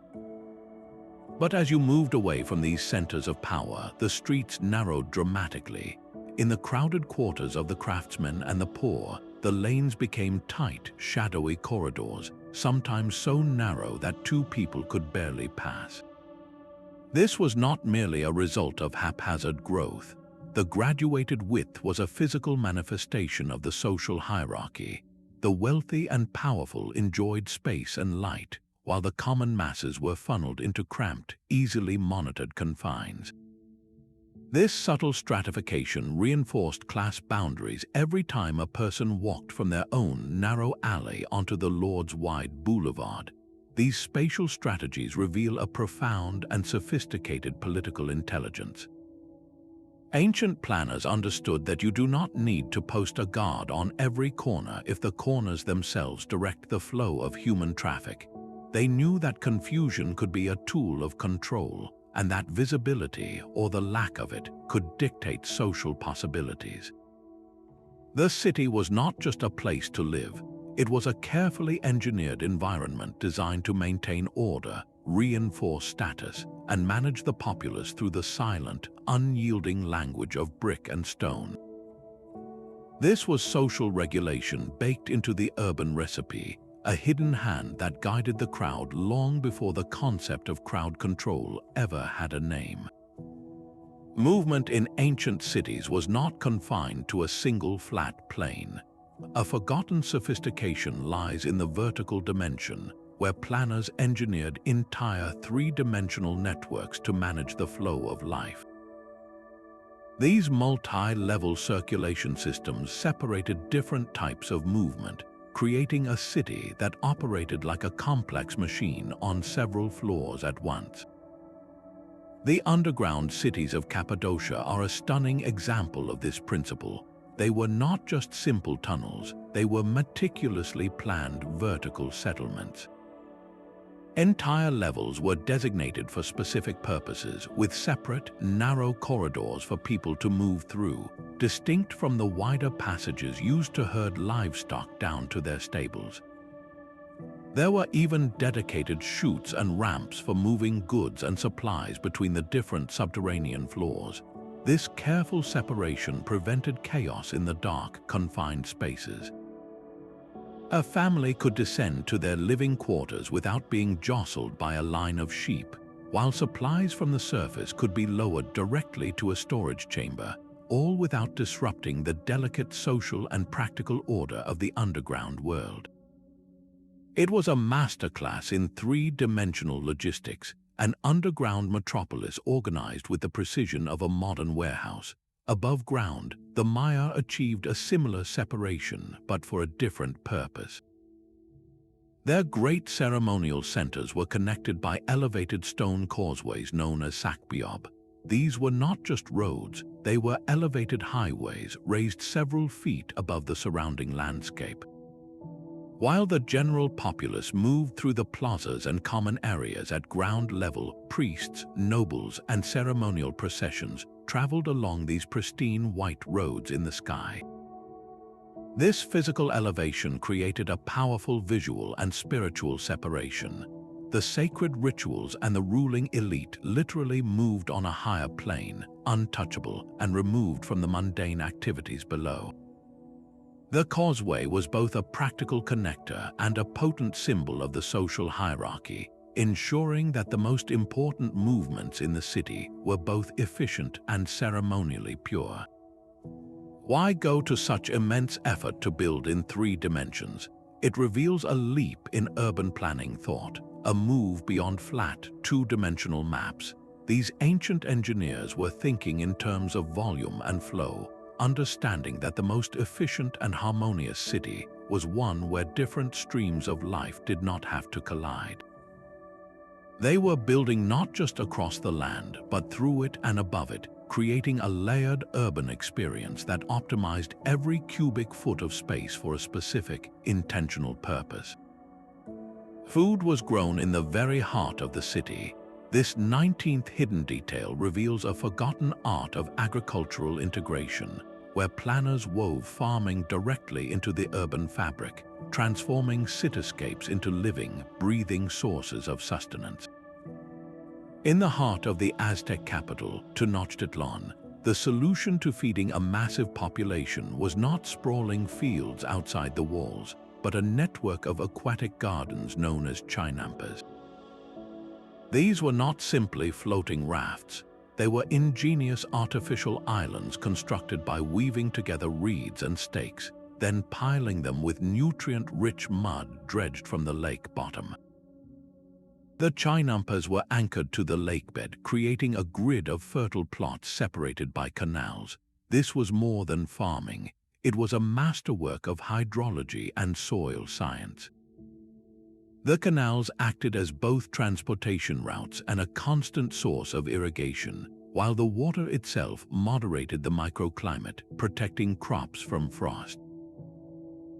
But as you moved away from these centers of power, the streets narrowed dramatically. In the crowded quarters of the craftsmen and the poor, the lanes became tight, shadowy corridors, sometimes so narrow that two people could barely pass. This was not merely a result of haphazard growth. The graduated width was a physical manifestation of the social hierarchy. The wealthy and powerful enjoyed space and light, while the common masses were funneled into cramped, easily monitored confines. This subtle stratification reinforced class boundaries every time a person walked from their own narrow alley onto the Lord's wide boulevard. These spatial strategies reveal a profound and sophisticated political intelligence. Ancient planners understood that you do not need to post a guard on every corner if the corners themselves direct the flow of human traffic. They knew that confusion could be a tool of control, and that visibility, or the lack of it, could dictate social possibilities. The city was not just a place to live. It was a carefully engineered environment designed to maintain order, reinforce status, and manage the populace through the silent, unyielding language of brick and stone. This was social regulation baked into the urban recipe, a hidden hand that guided the crowd long before the concept of crowd control ever had a name. Movement in ancient cities was not confined to a single flat plane. A forgotten sophistication lies in the vertical dimension, where planners engineered entire three-dimensional networks to manage the flow of life. These multi-level circulation systems separated different types of movement, creating a city that operated like a complex machine on several floors at once. The underground cities of Cappadocia are a stunning example of this principle. They were not just simple tunnels, they were meticulously planned vertical settlements. Entire levels were designated for specific purposes, with separate, narrow corridors for people to move through, distinct from the wider passages used to herd livestock down to their stables. There were even dedicated chutes and ramps for moving goods and supplies between the different subterranean floors. This careful separation prevented chaos in the dark, confined spaces. A family could descend to their living quarters without being jostled by a line of sheep, while supplies from the surface could be lowered directly to a storage chamber, all without disrupting the delicate social and practical order of the underground world. It was a masterclass in three-dimensional logistics, an underground metropolis organized with the precision of a modern warehouse. Above ground, the Maya achieved a similar separation, but for a different purpose. Their great ceremonial centers were connected by elevated stone causeways known as sakbiob. These were not just roads, they were elevated highways raised several feet above the surrounding landscape. While the general populace moved through the plazas and common areas at ground level, priests, nobles, and ceremonial processions traveled along these pristine white roads in the sky. This physical elevation created a powerful visual and spiritual separation. The sacred rituals and the ruling elite literally moved on a higher plane, untouchable and removed from the mundane activities below. The causeway was both a practical connector and a potent symbol of the social hierarchy, ensuring that the most important movements in the city were both efficient and ceremonially pure. Why go to such immense effort to build in three dimensions? It reveals a leap in urban planning thought, a move beyond flat, two-dimensional maps. These ancient engineers were thinking in terms of volume and flow, understanding that the most efficient and harmonious city was one where different streams of life did not have to collide. They were building not just across the land, but through it and above it, creating a layered urban experience that optimized every cubic foot of space for a specific, intentional purpose. Food was grown in the very heart of the city. This 19th hidden detail reveals a forgotten art of agricultural integration, where planners wove farming directly into the urban fabric, transforming cityscapes into living, breathing sources of sustenance. In the heart of the Aztec capital, Tenochtitlan, the solution to feeding a massive population was not sprawling fields outside the walls, but a network of aquatic gardens known as chinampas. These were not simply floating rafts. They were ingenious artificial islands constructed by weaving together reeds and stakes, then piling them with nutrient-rich mud dredged from the lake bottom. The chinampas were anchored to the lakebed, creating a grid of fertile plots separated by canals. This was more than farming. It was a masterwork of hydrology and soil science. The canals acted as both transportation routes and a constant source of irrigation, while the water itself moderated the microclimate, protecting crops from frost.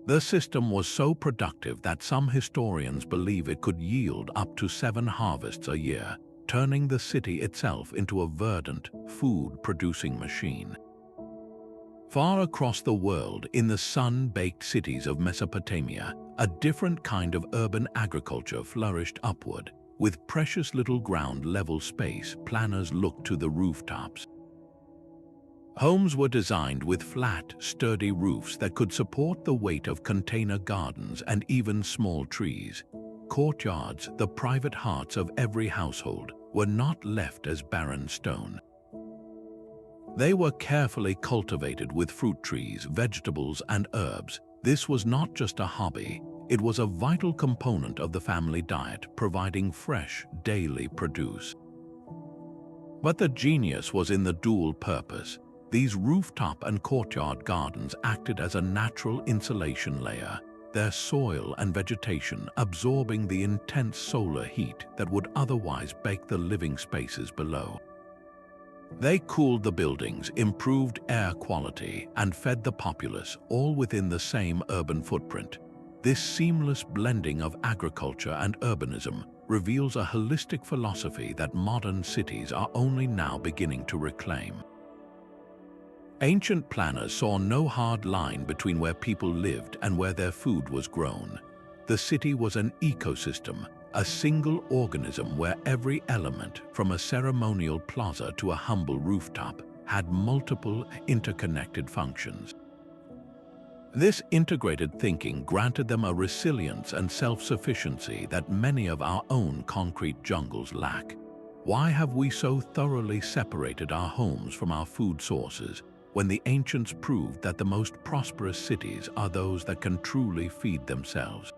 The system was so productive that some historians believe it could yield up to 7 harvests a year, turning the city itself into a verdant, food-producing machine. Far across the world, in the sun-baked cities of Mesopotamia, a different kind of urban agriculture flourished upward. With precious little ground-level space, planners looked to the rooftops. Homes were designed with flat, sturdy roofs that could support the weight of container gardens and even small trees. Courtyards, the private hearts of every household, were not left as barren stone. They were carefully cultivated with fruit trees, vegetables, and herbs. This was not just a hobby, It was a vital component of the family diet, providing fresh, daily produce. But the genius was in the dual purpose. These rooftop and courtyard gardens acted as a natural insulation layer, their soil and vegetation absorbing the intense solar heat that would otherwise bake the living spaces below. They cooled the buildings, improved air quality, and fed the populace, all within the same urban footprint. This seamless blending of agriculture and urbanism reveals a holistic philosophy that modern cities are only now beginning to reclaim. Ancient planners saw no hard line between where people lived and where their food was grown. The city was an ecosystem, a single organism where every element, from a ceremonial plaza to a humble rooftop, had multiple interconnected functions. This integrated thinking granted them a resilience and self-sufficiency that many of our own concrete jungles lack. Why have we so thoroughly separated our homes from our food sources, when the ancients proved that the most prosperous cities are those that can truly feed themselves?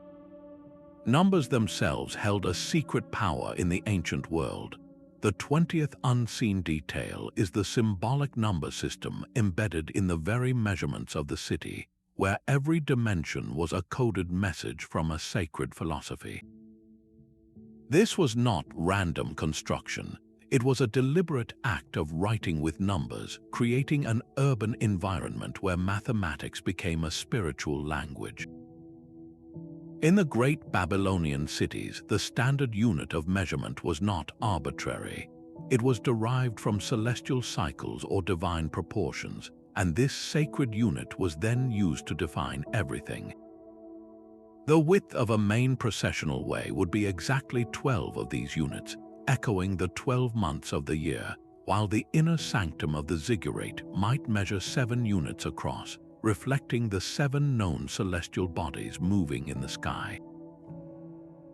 Numbers themselves held a secret power in the ancient world. The 20th unseen detail is the symbolic number system embedded in the very measurements of the city, where every dimension was a coded message from a sacred philosophy. This was not random construction. It was a deliberate act of writing with numbers, creating an urban environment where mathematics became a spiritual language. In the great Babylonian cities, the standard unit of measurement was not arbitrary. It was derived from celestial cycles or divine proportions, and this sacred unit was then used to define everything. The width of a main processional way would be exactly 12 of these units, echoing the 12 months of the year, while the inner sanctum of the ziggurat might measure 7 units across, reflecting the 7 known celestial bodies moving in the sky.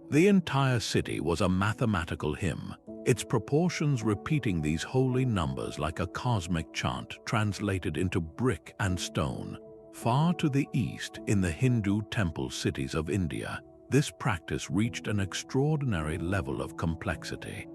The entire city was a mathematical hymn, its proportions repeating these holy numbers like a cosmic chant translated into brick and stone. Far to the east, in the Hindu temple cities of India, this practice reached an extraordinary level of complexity.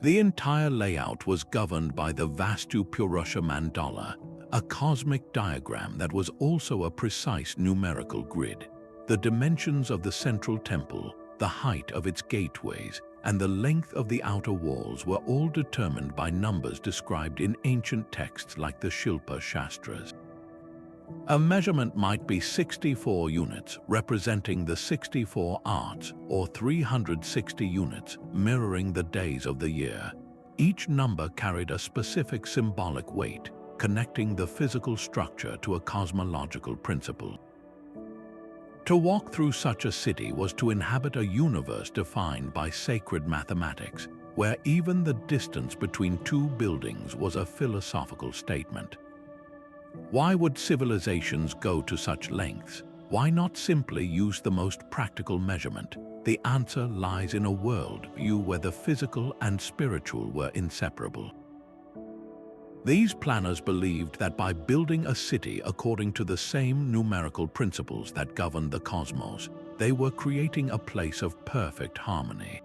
The entire layout was governed by the Vastu Purusha mandala, a cosmic diagram that was also a precise numerical grid. The dimensions of the central temple, the height of its gateways, and the length of the outer walls were all determined by numbers described in ancient texts like the Shilpa Shastras. A measurement might be 64 units, representing the 64 arts, or 360 units, mirroring the days of the year. Each number carried a specific symbolic weight, connecting the physical structure to a cosmological principle. To walk through such a city was to inhabit a universe defined by sacred mathematics, where even the distance between 2 buildings was a philosophical statement. Why would civilizations go to such lengths? Why not simply use the most practical measurement? The answer lies in a world view where the physical and spiritual were inseparable. These planners believed that by building a city according to the same numerical principles that governed the cosmos, they were creating a place of perfect harmony.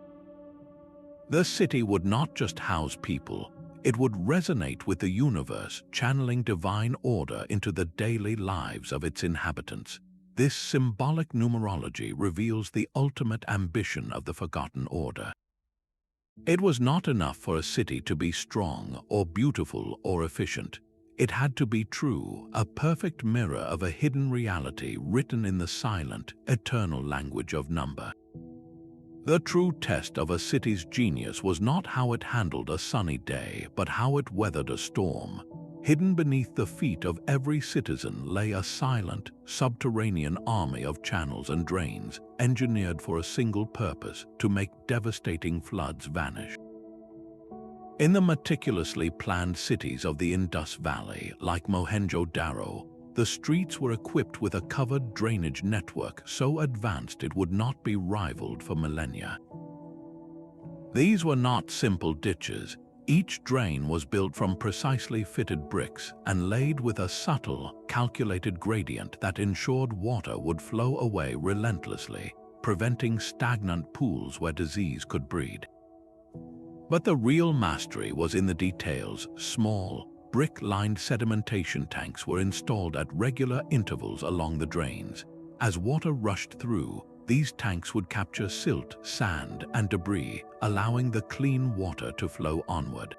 The city would not just house people, it would resonate with the universe, channeling divine order into the daily lives of its inhabitants. This symbolic numerology reveals the ultimate ambition of the forgotten order. It was not enough for a city to be strong or beautiful or efficient. It had to be true, a perfect mirror of a hidden reality written in the silent, eternal language of number. The true test of a city's genius was not how it handled a sunny day, but how it weathered a storm. Hidden beneath the feet of every citizen lay a silent, subterranean army of channels and drains, engineered for a single purpose: to make devastating floods vanish. In the meticulously planned cities of the Indus Valley, like Mohenjo-Daro, the streets were equipped with a covered drainage network so advanced it would not be rivaled for millennia. These were not simple ditches. Each drain was built from precisely fitted bricks and laid with a subtle, calculated gradient that ensured water would flow away relentlessly, preventing stagnant pools where disease could breed. But the real mastery was in the details. Small, brick-lined sedimentation tanks were installed at regular intervals along the drains. As water rushed through, these tanks would capture silt, sand, and debris, allowing the clean water to flow onward.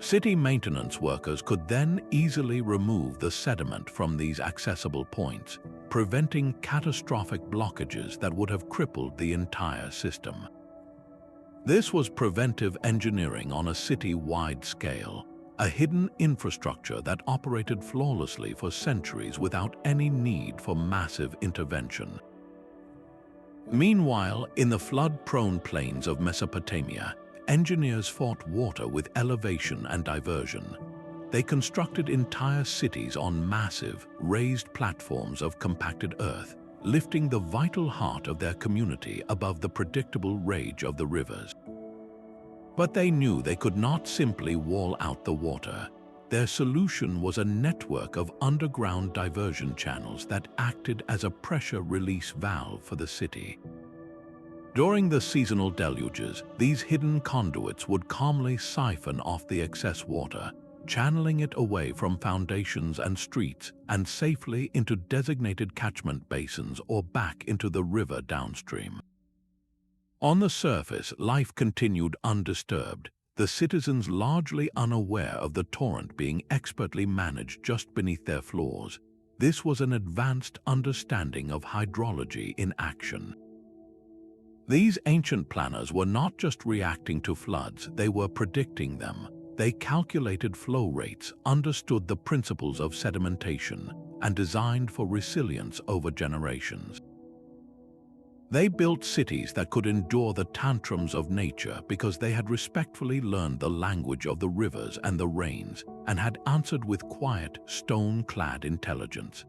City maintenance workers could then easily remove the sediment from these accessible points, preventing catastrophic blockages that would have crippled the entire system. This was preventive engineering on a city-wide scale, a hidden infrastructure that operated flawlessly for centuries without any need for massive intervention. Meanwhile, in the flood-prone plains of Mesopotamia, engineers fought water with elevation and diversion. They constructed entire cities on massive, raised platforms of compacted earth, lifting the vital heart of their community above the predictable rage of the rivers. But they knew they could not simply wall out the water. Their solution was a network of underground diversion channels that acted as a pressure release valve for the city. During the seasonal deluges, these hidden conduits would calmly siphon off the excess water, channeling it away from foundations and streets and safely into designated catchment basins or back into the river downstream. On the surface, life continued undisturbed, the citizens largely unaware of the torrent being expertly managed just beneath their floors. This was an advanced understanding of hydrology in action. These ancient planners were not just reacting to floods, they were predicting them. They calculated flow rates, understood the principles of sedimentation, and designed for resilience over generations. They built cities that could endure the tantrums of nature because they had respectfully learned the language of the rivers and the rains and had answered with quiet, stone-clad intelligence.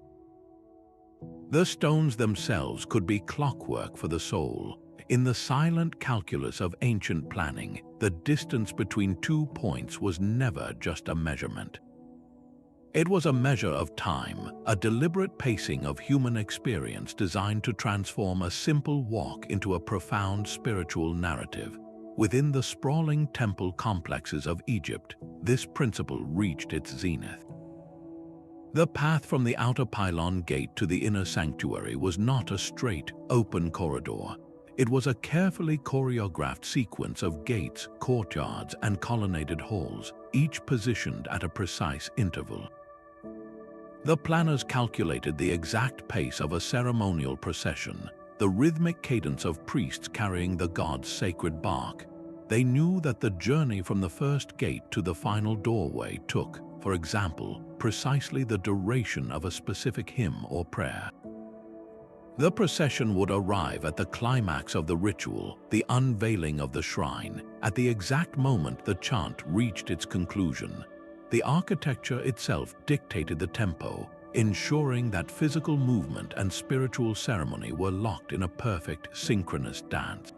The stones themselves could be clockwork for the soul. In the silent calculus of ancient planning, the distance between 2 points was never just a measurement. It was a measure of time, a deliberate pacing of human experience designed to transform a simple walk into a profound spiritual narrative. Within the sprawling temple complexes of Egypt, this principle reached its zenith. The path from the outer pylon gate to the inner sanctuary was not a straight, open corridor. It was a carefully choreographed sequence of gates, courtyards, and colonnaded halls, each positioned at a precise interval. The planners calculated the exact pace of a ceremonial procession, the rhythmic cadence of priests carrying the god's sacred bark. They knew that the journey from the first gate to the final doorway took, for example, precisely the duration of a specific hymn or prayer. The procession would arrive at the climax of the ritual, the unveiling of the shrine, at the exact moment the chant reached its conclusion. The architecture itself dictated the tempo, ensuring that physical movement and spiritual ceremony were locked in a perfect, synchronous dance.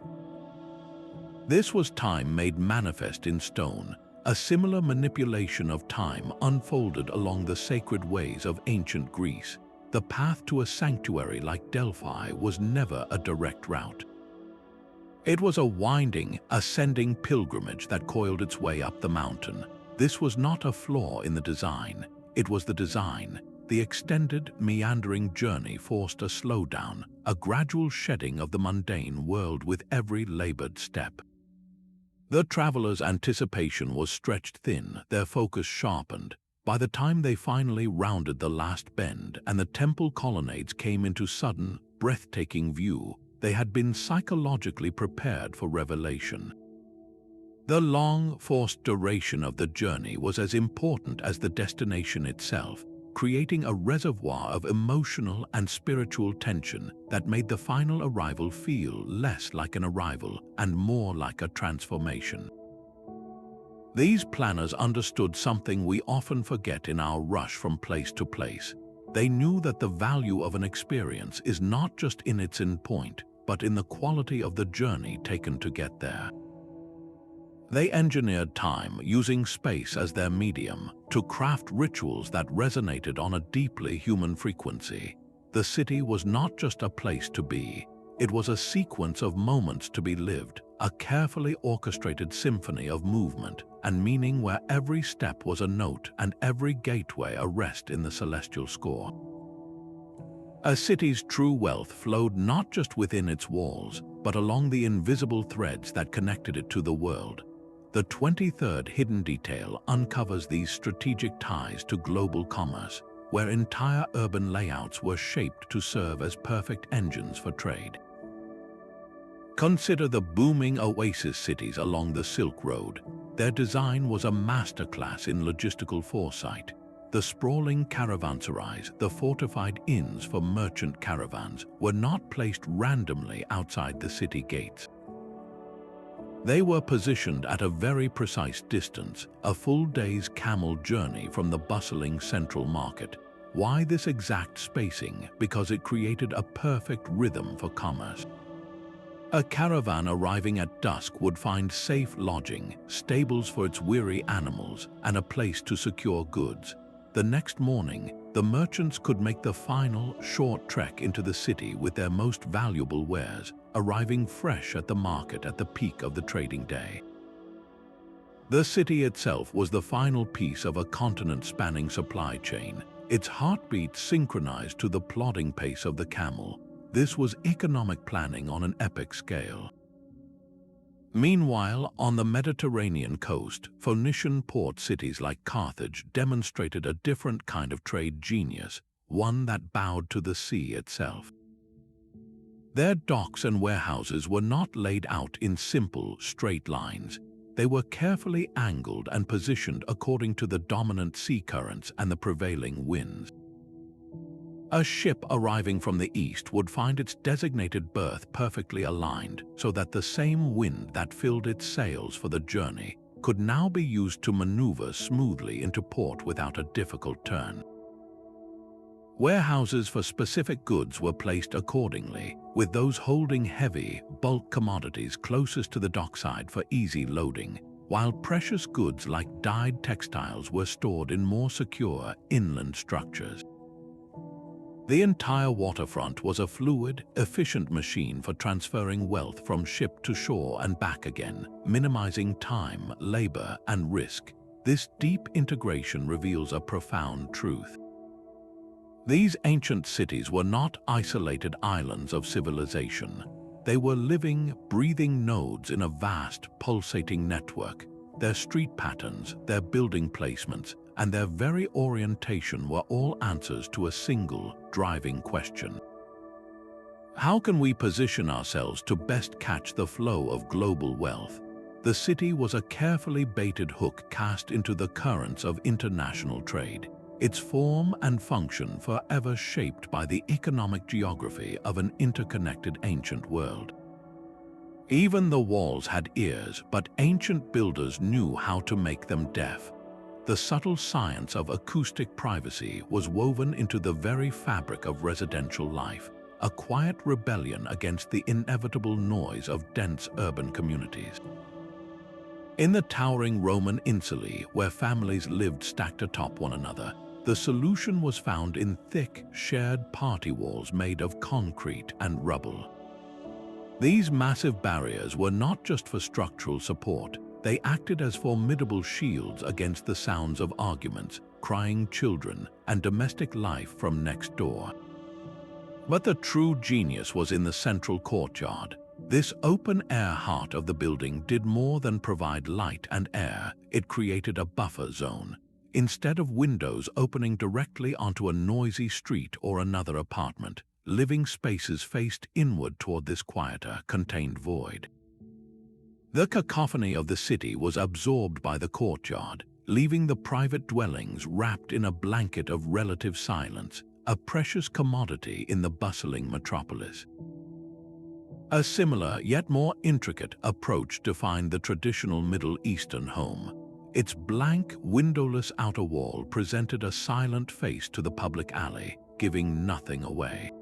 This was time made manifest in stone. A similar manipulation of time unfolded along the sacred ways of ancient Greece. The path to a sanctuary like Delphi was never a direct route. It was a winding, ascending pilgrimage that coiled its way up the mountain. This was not a flaw in the design, it was the design. The extended, meandering journey forced a slowdown, a gradual shedding of the mundane world with every labored step. The travelers' anticipation was stretched thin, their focus sharpened. By the time they finally rounded the last bend and the temple colonnades came into sudden, breathtaking view, they had been psychologically prepared for revelation. The long, forced duration of the journey was as important as the destination itself, creating a reservoir of emotional and spiritual tension that made the final arrival feel less like an arrival and more like a transformation. These planners understood something we often forget in our rush from place to place. They knew that the value of an experience is not just in its endpoint, but in the quality of the journey taken to get there. They engineered time, using space as their medium, to craft rituals that resonated on a deeply human frequency. The city was not just a place to be, it was a sequence of moments to be lived, a carefully orchestrated symphony of movement and meaning where every step was a note and every gateway a rest in the celestial score. A city's true wealth flowed not just within its walls, but along the invisible threads that connected it to the world. The 23rd hidden detail uncovers these strategic ties to global commerce, where entire urban layouts were shaped to serve as perfect engines for trade. Consider the booming oasis cities along the Silk Road. Their design was a masterclass in logistical foresight. The sprawling caravanserais, the fortified inns for merchant caravans, were not placed randomly outside the city gates. They were positioned at a very precise distance, a full day's camel journey from the bustling central market. Why this exact spacing? Because it created a perfect rhythm for commerce. A caravan arriving at dusk would find safe lodging, stables for its weary animals, and a place to secure goods. The next morning, the merchants could make the final, short trek into the city with their most valuable wares, arriving fresh at the market at the peak of the trading day. The city itself was the final piece of a continent-spanning supply chain, its heartbeat synchronized to the plodding pace of the camel. This was economic planning on an epic scale. Meanwhile, on the Mediterranean coast, Phoenician port cities like Carthage demonstrated a different kind of trade genius, one that bowed to the sea itself. Their docks and warehouses were not laid out in simple, straight lines. They were carefully angled and positioned according to the dominant sea currents and the prevailing winds. A ship arriving from the east would find its designated berth perfectly aligned so that the same wind that filled its sails for the journey could now be used to maneuver smoothly into port without a difficult turn. Warehouses for specific goods were placed accordingly, with those holding heavy, bulk commodities closest to the dockside for easy loading, while precious goods like dyed textiles were stored in more secure inland structures. The entire waterfront was a fluid, efficient machine for transferring wealth from ship to shore and back again, minimizing time, labor, and risk. This deep integration reveals a profound truth. These ancient cities were not isolated islands of civilization. They were living, breathing nodes in a vast, pulsating network. Their street patterns, their building placements, and their very orientation were all answers to a single, driving question. How can we position ourselves to best catch the flow of global wealth? The city was a carefully baited hook cast into the currents of international trade, its form and function forever shaped by the economic geography of an interconnected ancient world. Even the walls had ears, but ancient builders knew how to make them deaf. The subtle science of acoustic privacy was woven into the very fabric of residential life, a quiet rebellion against the inevitable noise of dense urban communities. In the towering Roman insulae, where families lived stacked atop one another, the solution was found in thick, shared party walls made of concrete and rubble. These massive barriers were not just for structural support. They acted as formidable shields against the sounds of arguments, crying children, and domestic life from next door. But the true genius was in the central courtyard. This open-air heart of the building did more than provide light and air. It created a buffer zone. Instead of windows opening directly onto a noisy street or another apartment, living spaces faced inward toward this quieter, contained void. The cacophony of the city was absorbed by the courtyard, leaving the private dwellings wrapped in a blanket of relative silence, a precious commodity in the bustling metropolis. A similar, yet more intricate, approach defined the traditional Middle Eastern home. Its blank, windowless outer wall presented a silent face to the public alley, giving nothing away.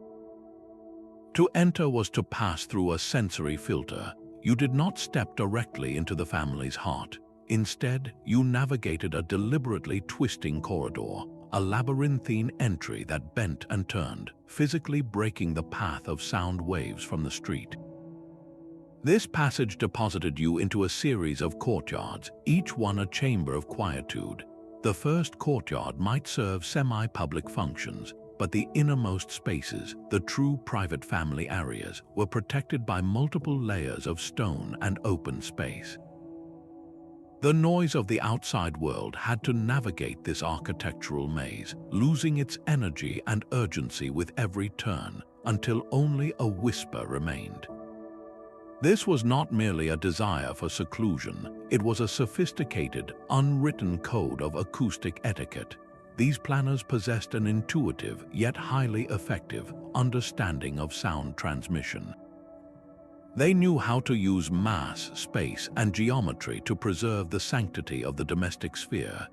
To enter was to pass through a sensory filter. You did not step directly into the family's heart. Instead, you navigated a deliberately twisting corridor, a labyrinthine entry that bent and turned, physically breaking the path of sound waves from the street. This passage deposited you into a series of courtyards, each one a chamber of quietude. The first courtyard might serve semi-public functions, but the innermost spaces, the true private family areas, were protected by multiple layers of stone and open space. The noise of the outside world had to navigate this architectural maze, losing its energy and urgency with every turn, until only a whisper remained. This was not merely a desire for seclusion, it was a sophisticated, unwritten code of acoustic etiquette. These planners possessed an intuitive, yet highly effective, understanding of sound transmission. They knew how to use mass, space, and geometry to preserve the sanctity of the domestic sphere.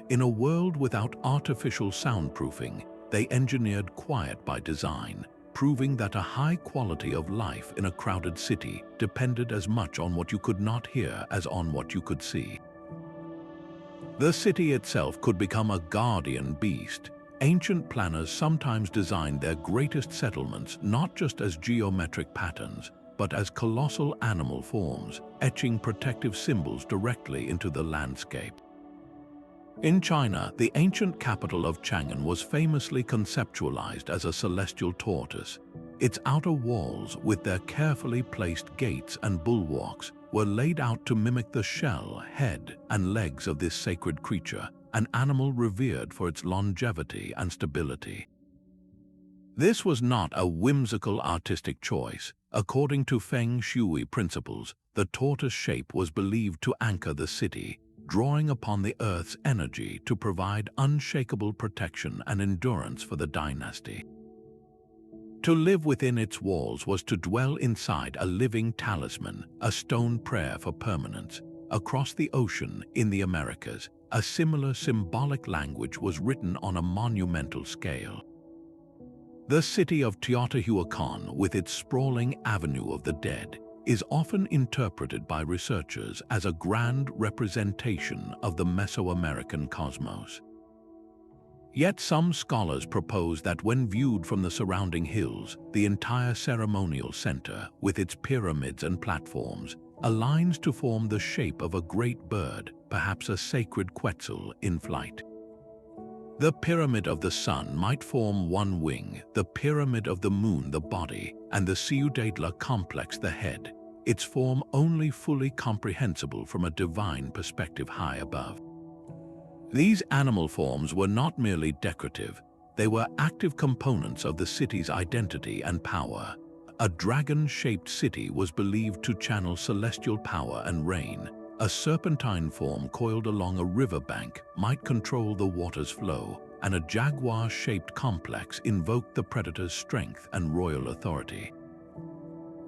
In a world without artificial soundproofing, they engineered quiet by design, proving that a high quality of life in a crowded city depended as much on what you could not hear as on what you could see. The city itself could become a guardian beast. Ancient planners sometimes designed their greatest settlements not just as geometric patterns, but as colossal animal forms, etching protective symbols directly into the landscape. In China, the ancient capital of Chang'an was famously conceptualized as a celestial tortoise. Its outer walls, with their carefully placed gates and bulwarks, were laid out to mimic the shell, head, and legs of this sacred creature, an animal revered for its longevity and stability. This was not a whimsical artistic choice. According to Feng Shui principles, the tortoise shape was believed to anchor the city, drawing upon the earth's energy to provide unshakable protection and endurance for the dynasty. To live within its walls was to dwell inside a living talisman, a stone prayer for permanence. Across the ocean, in the Americas, a similar symbolic language was written on a monumental scale. The city of Teotihuacan, with its sprawling Avenue of the Dead, is often interpreted by researchers as a grand representation of the Mesoamerican cosmos. Yet some scholars propose that when viewed from the surrounding hills, the entire ceremonial center, with its pyramids and platforms, aligns to form the shape of a great bird, perhaps a sacred quetzal in flight. The pyramid of the sun might form one wing, the pyramid of the moon the body, and the Ciudadela complex the head, its form only fully comprehensible from a divine perspective high above. These animal forms were not merely decorative, they were active components of the city's identity and power. A dragon-shaped city was believed to channel celestial power and rain. A serpentine form coiled along a riverbank might control the water's flow, and a jaguar-shaped complex invoked the predator's strength and royal authority.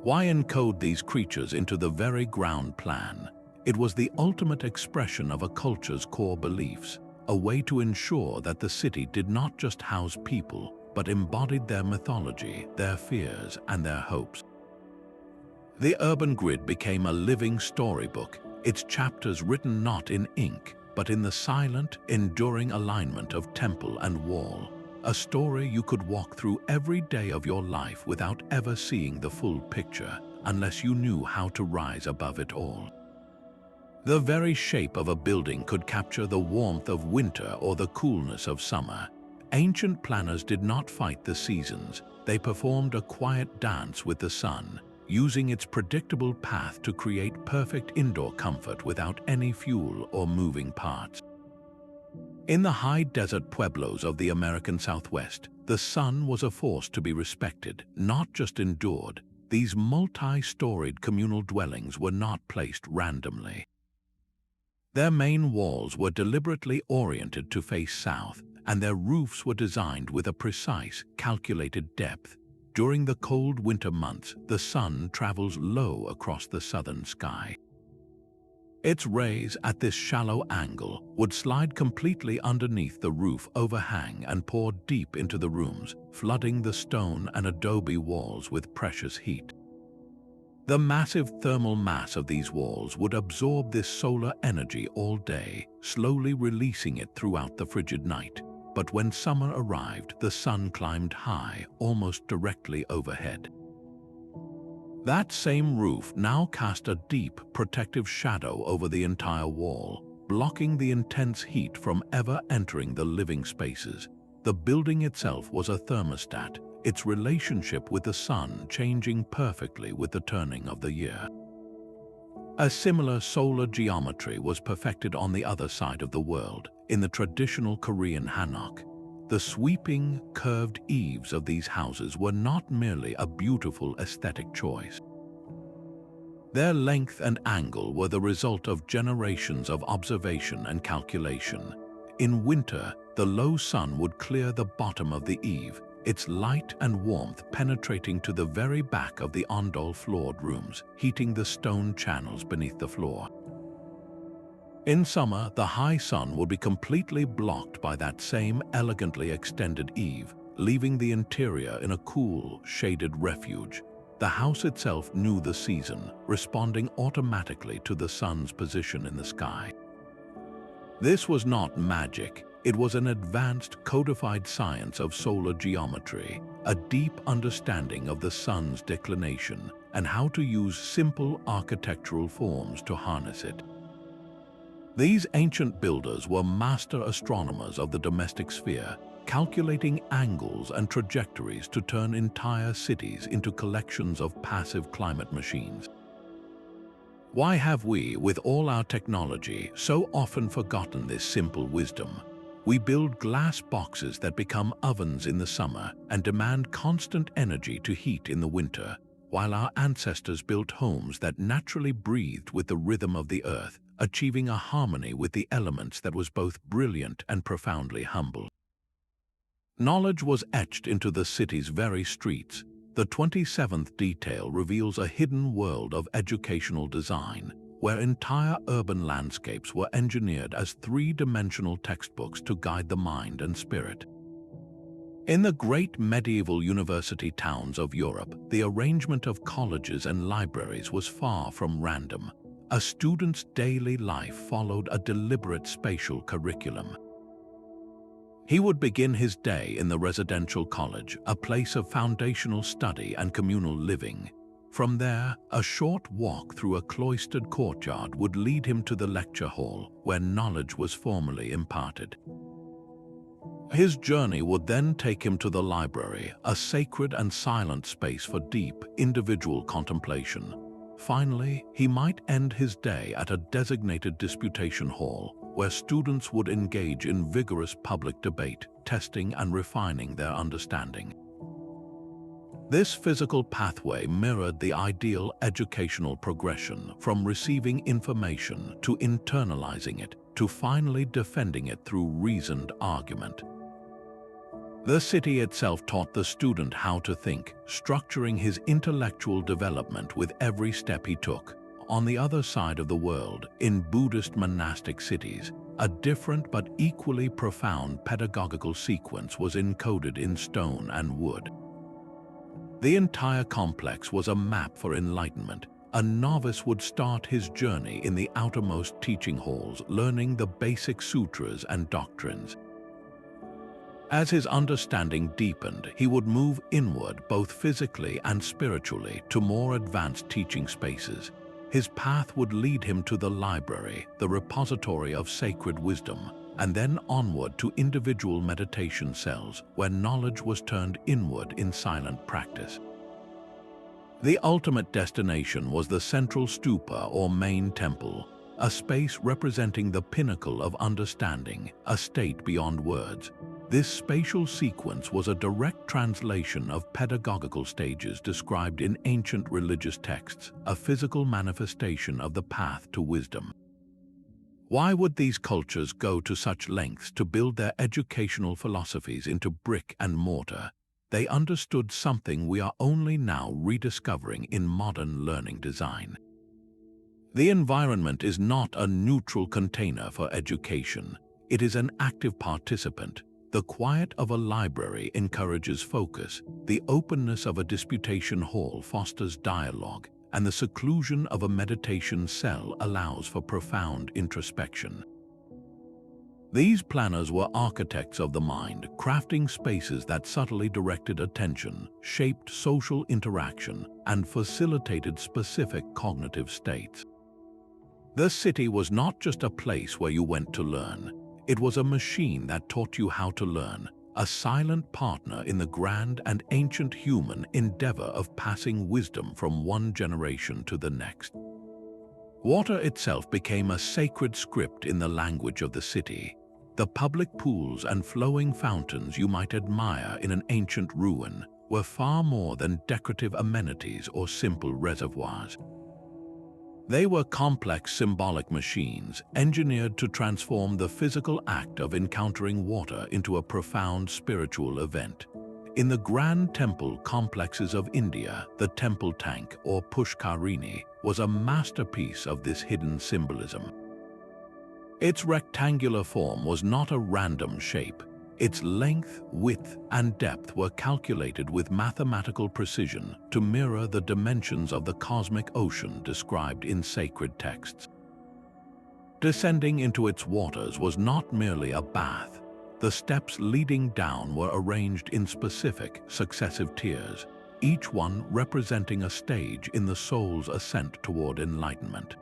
Why encode these creatures into the very ground plan? It was the ultimate expression of a culture's core beliefs, a way to ensure that the city did not just house people, but embodied their mythology, their fears, and their hopes. The urban grid became a living storybook, its chapters written not in ink, but in the silent, enduring alignment of temple and wall, a story you could walk through every day of your life without ever seeing the full picture, unless you knew how to rise above it all. The very shape of a building could capture the warmth of winter or the coolness of summer. Ancient planners did not fight the seasons, they performed a quiet dance with the sun, using its predictable path to create perfect indoor comfort without any fuel or moving parts. In the high desert pueblos of the American Southwest, the sun was a force to be respected, not just endured. These multi-storied communal dwellings were not placed randomly. Their main walls were deliberately oriented to face south, and their roofs were designed with a precise, calculated depth. During the cold winter months, the sun travels low across the southern sky. Its rays at this shallow angle would slide completely underneath the roof overhang and pour deep into the rooms, flooding the stone and adobe walls with precious heat. The massive thermal mass of these walls would absorb this solar energy all day, slowly releasing it throughout the frigid night. But when summer arrived, the sun climbed high, almost directly overhead. That same roof now cast a deep, protective shadow over the entire wall, blocking the intense heat from ever entering the living spaces. The building itself was a thermostat, its relationship with the sun changing perfectly with the turning of the year. A similar solar geometry was perfected on the other side of the world, in the traditional Korean hanok. The sweeping, curved eaves of these houses were not merely a beautiful aesthetic choice. Their length and angle were the result of generations of observation and calculation. In winter, the low sun would clear the bottom of the eave, its light and warmth penetrating to the very back of the ondol floored rooms, heating the stone channels beneath the floor. In summer, the high sun would be completely blocked by that same elegantly extended eave, leaving the interior in a cool, shaded refuge. The house itself knew the season, responding automatically to the sun's position in the sky. This was not magic. It was an advanced, codified science of solar geometry, a deep understanding of the sun's declination and how to use simple architectural forms to harness it. These ancient builders were master astronomers of the domestic sphere, calculating angles and trajectories to turn entire cities into collections of passive climate machines. Why have we, with all our technology, so often forgotten this simple wisdom? We build glass boxes that become ovens in the summer and demand constant energy to heat in the winter, while our ancestors built homes that naturally breathed with the rhythm of the earth, achieving a harmony with the elements that was both brilliant and profoundly humble. Knowledge was etched into the city's very streets. The 27th detail reveals a hidden world of educational design, where entire urban landscapes were engineered as three-dimensional textbooks to guide the mind and spirit. In the great medieval university towns of Europe, the arrangement of colleges and libraries was far from random. A student's daily life followed a deliberate spatial curriculum. He would begin his day in the residential college, a place of foundational study and communal living. From there, a short walk through a cloistered courtyard would lead him to the lecture hall, where knowledge was formally imparted. His journey would then take him to the library, a sacred and silent space for deep, individual contemplation. Finally, he might end his day at a designated disputation hall, where students would engage in vigorous public debate, testing and refining their understanding. This physical pathway mirrored the ideal educational progression, from receiving information to internalizing it, to finally defending it through reasoned argument. The city itself taught the student how to think, structuring his intellectual development with every step he took. On the other side of the world, in Buddhist monastic cities, a different but equally profound pedagogical sequence was encoded in stone and wood. The entire complex was a map for enlightenment. A novice would start his journey in the outermost teaching halls, learning the basic sutras and doctrines. As his understanding deepened, he would move inward, both physically and spiritually, to more advanced teaching spaces. His path would lead him to the library, the repository of sacred wisdom, and then onward to individual meditation cells, where knowledge was turned inward in silent practice. The ultimate destination was the central stupa or main temple, a space representing the pinnacle of understanding, a state beyond words. This spatial sequence was a direct translation of pedagogical stages described in ancient religious texts, a physical manifestation of the path to wisdom. Why would these cultures go to such lengths to build their educational philosophies into brick and mortar? They understood something we are only now rediscovering in modern learning design. The environment is not a neutral container for education. It is an active participant. The quiet of a library encourages focus. The openness of a disputation hall fosters dialogue, and the seclusion of a meditation cell allows for profound introspection. These planners were architects of the mind, crafting spaces that subtly directed attention, shaped social interaction, and facilitated specific cognitive states. The city was not just a place where you went to learn. It was a machine that taught you how to learn, a silent partner in the grand and ancient human endeavor of passing wisdom from one generation to the next. Water itself became a sacred script in the language of the city. The public pools and flowing fountains you might admire in an ancient ruin were far more than decorative amenities or simple reservoirs. They were complex symbolic machines engineered to transform the physical act of encountering water into a profound spiritual event. In the grand temple complexes of India, the temple tank or pushkarini was a masterpiece of this hidden symbolism. Its rectangular form was not a random shape. Its length, width, and depth were calculated with mathematical precision to mirror the dimensions of the cosmic ocean described in sacred texts. Descending into its waters was not merely a bath. The steps leading down were arranged in specific, successive tiers, each one representing a stage in the soul's ascent toward enlightenment.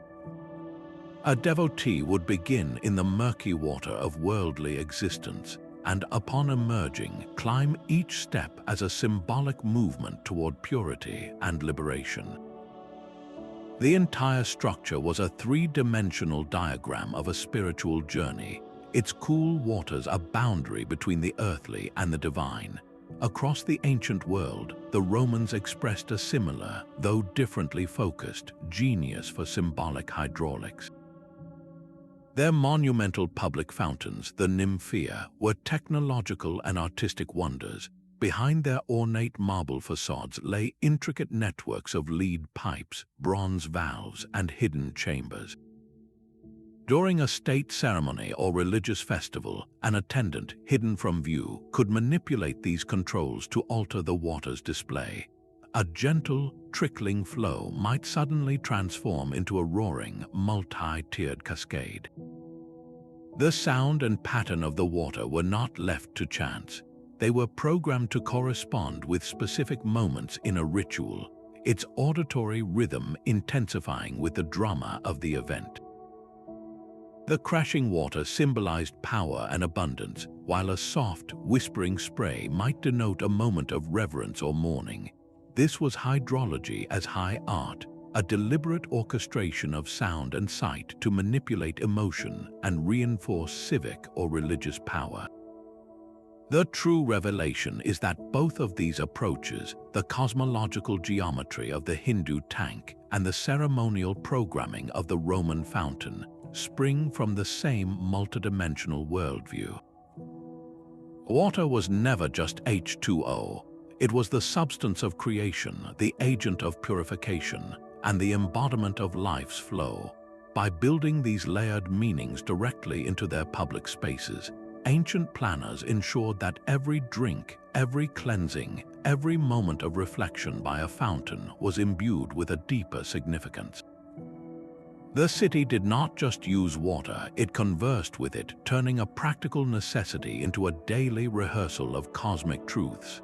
A devotee would begin in the murky water of worldly existence, and upon emerging, climb each step as a symbolic movement toward purity and liberation. The entire structure was a three-dimensional diagram of a spiritual journey, its cool waters a boundary between the earthly and the divine. Across the ancient world, the Romans expressed a similar, though differently focused, genius for symbolic hydraulics. Their monumental public fountains, the Nymphea, were technological and artistic wonders. Behind their ornate marble facades lay intricate networks of lead pipes, bronze valves, and hidden chambers. During a state ceremony or religious festival, an attendant, hidden from view, could manipulate these controls to alter the water's display. A gentle, trickling flow might suddenly transform into a roaring, multi-tiered cascade. The sound and pattern of the water were not left to chance. They were programmed to correspond with specific moments in a ritual, its auditory rhythm intensifying with the drama of the event. The crashing water symbolized power and abundance, while a soft, whispering spray might denote a moment of reverence or mourning. This was hydrology as high art, a deliberate orchestration of sound and sight to manipulate emotion and reinforce civic or religious power. The true revelation is that both of these approaches, the cosmological geometry of the Hindu tank and the ceremonial programming of the Roman fountain, spring from the same multidimensional worldview. Water was never just H2O. It was the substance of creation, the agent of purification, and the embodiment of life's flow. By building these layered meanings directly into their public spaces, ancient planners ensured that every drink, every cleansing, every moment of reflection by a fountain was imbued with a deeper significance. The city did not just use water, it conversed with it, turning a practical necessity into a daily rehearsal of cosmic truths.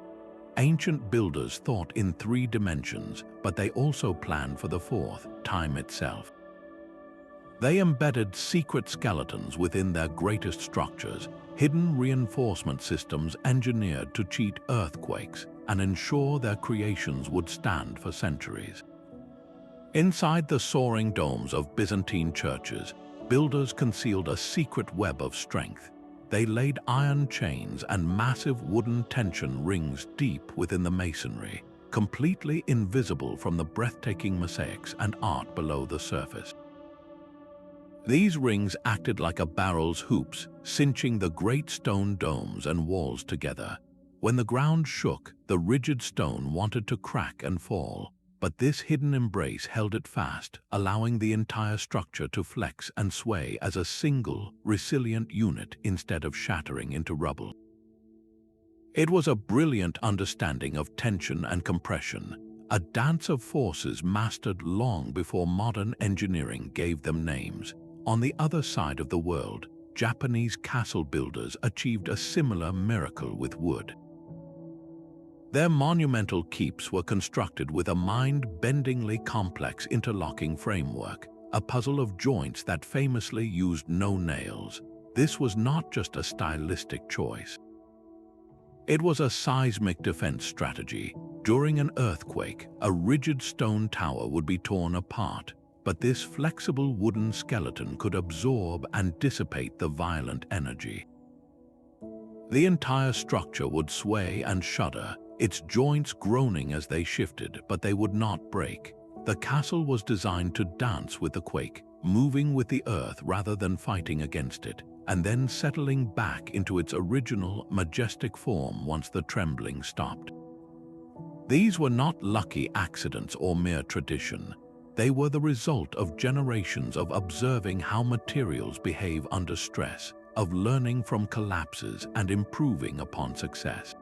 Ancient builders thought in three dimensions, but they also planned for the fourth, time itself. They embedded secret skeletons within their greatest structures, hidden reinforcement systems engineered to cheat earthquakes and ensure their creations would stand for centuries. Inside the soaring domes of Byzantine churches, builders concealed a secret web of strength. They laid iron chains and massive wooden tension rings deep within the masonry, completely invisible from the breathtaking mosaics and art below the surface. These rings acted like a barrel's hoops, cinching the great stone domes and walls together. When the ground shook, the rigid stone wanted to crack and fall, but this hidden embrace held it fast, allowing the entire structure to flex and sway as a single, resilient unit instead of shattering into rubble. It was a brilliant understanding of tension and compression, a dance of forces mastered long before modern engineering gave them names. On the other side of the world, Japanese castle builders achieved a similar miracle with wood. Their monumental keeps were constructed with a mind-bendingly complex interlocking framework, a puzzle of joints that famously used no nails. This was not just a stylistic choice. It was a seismic defense strategy. During an earthquake, a rigid stone tower would be torn apart, but this flexible wooden skeleton could absorb and dissipate the violent energy. The entire structure would sway and shudder, its joints groaning as they shifted, but they would not break. The castle was designed to dance with the quake, moving with the earth rather than fighting against it, and then settling back into its original, majestic form once the trembling stopped. These were not lucky accidents or mere tradition. They were the result of generations of observing how materials behave under stress, of learning from collapses and improving upon success.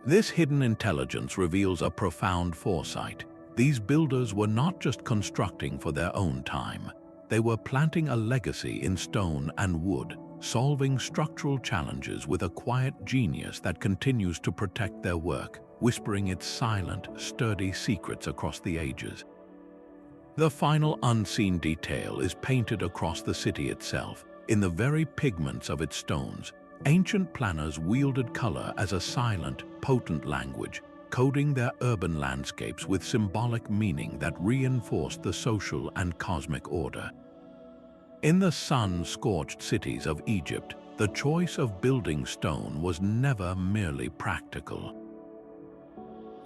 This hidden intelligence reveals a profound foresight. These builders were not just constructing for their own time. They were planting a legacy in stone and wood, solving structural challenges with a quiet genius that continues to protect their work, whispering its silent, sturdy secrets across the ages. The final unseen detail is painted across the city itself, in the very pigments of its stones. Ancient planners wielded color as a silent, potent language, coding their urban landscapes with symbolic meaning that reinforced the social and cosmic order. In the sun-scorched cities of Egypt, the choice of building stone was never merely practical.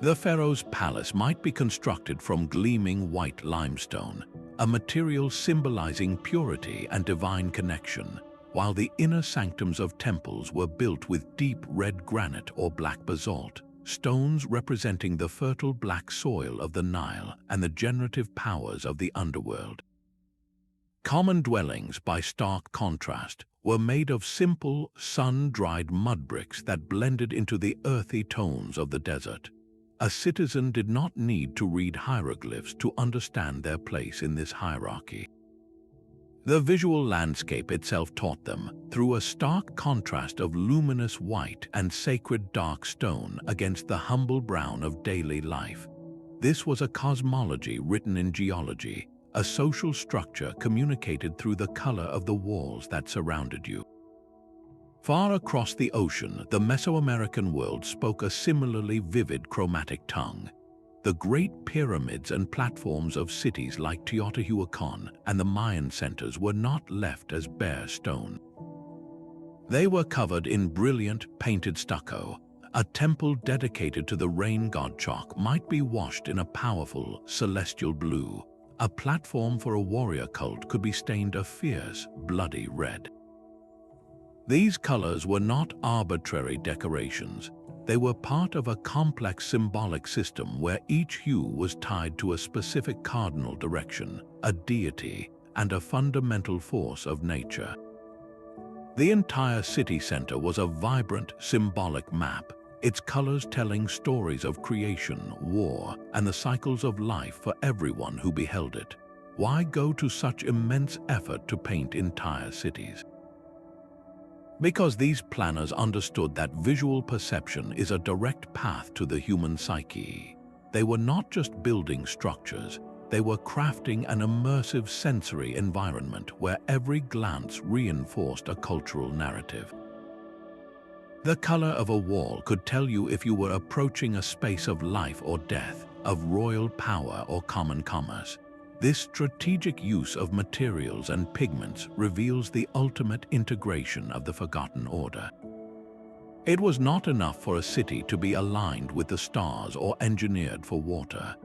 The pharaoh's palace might be constructed from gleaming white limestone, a material symbolizing purity and divine connection, while the inner sanctums of temples were built with deep red granite or black basalt, stones representing the fertile black soil of the Nile and the generative powers of the underworld. Common dwellings, by stark contrast, were made of simple, sun-dried mud bricks that blended into the earthy tones of the desert. A citizen did not need to read hieroglyphs to understand their place in this hierarchy. The visual landscape itself taught them, through a stark contrast of luminous white and sacred dark stone against the humble brown of daily life. This was a cosmology written in geology, a social structure communicated through the color of the walls that surrounded you. Far across the ocean, the Mesoamerican world spoke a similarly vivid chromatic tongue. The great pyramids and platforms of cities like Teotihuacan and the Mayan centers were not left as bare stone. They were covered in brilliant painted stucco. A temple dedicated to the rain god Chak might be washed in a powerful celestial blue. A platform for a warrior cult could be stained a fierce, bloody red. These colors were not arbitrary decorations. They were part of a complex symbolic system where each hue was tied to a specific cardinal direction, a deity, and a fundamental force of nature. The entire city center was a vibrant, symbolic map, its colors telling stories of creation, war, and the cycles of life for everyone who beheld it. Why go to such immense effort to paint entire cities? Because these planners understood that visual perception is a direct path to the human psyche. They were not just building structures, they were crafting an immersive sensory environment where every glance reinforced a cultural narrative. The color of a wall could tell you if you were approaching a space of life or death, of royal power or common commerce. This strategic use of materials and pigments reveals the ultimate integration of the forgotten order. It was not enough for a city to be aligned with the stars or engineered for water.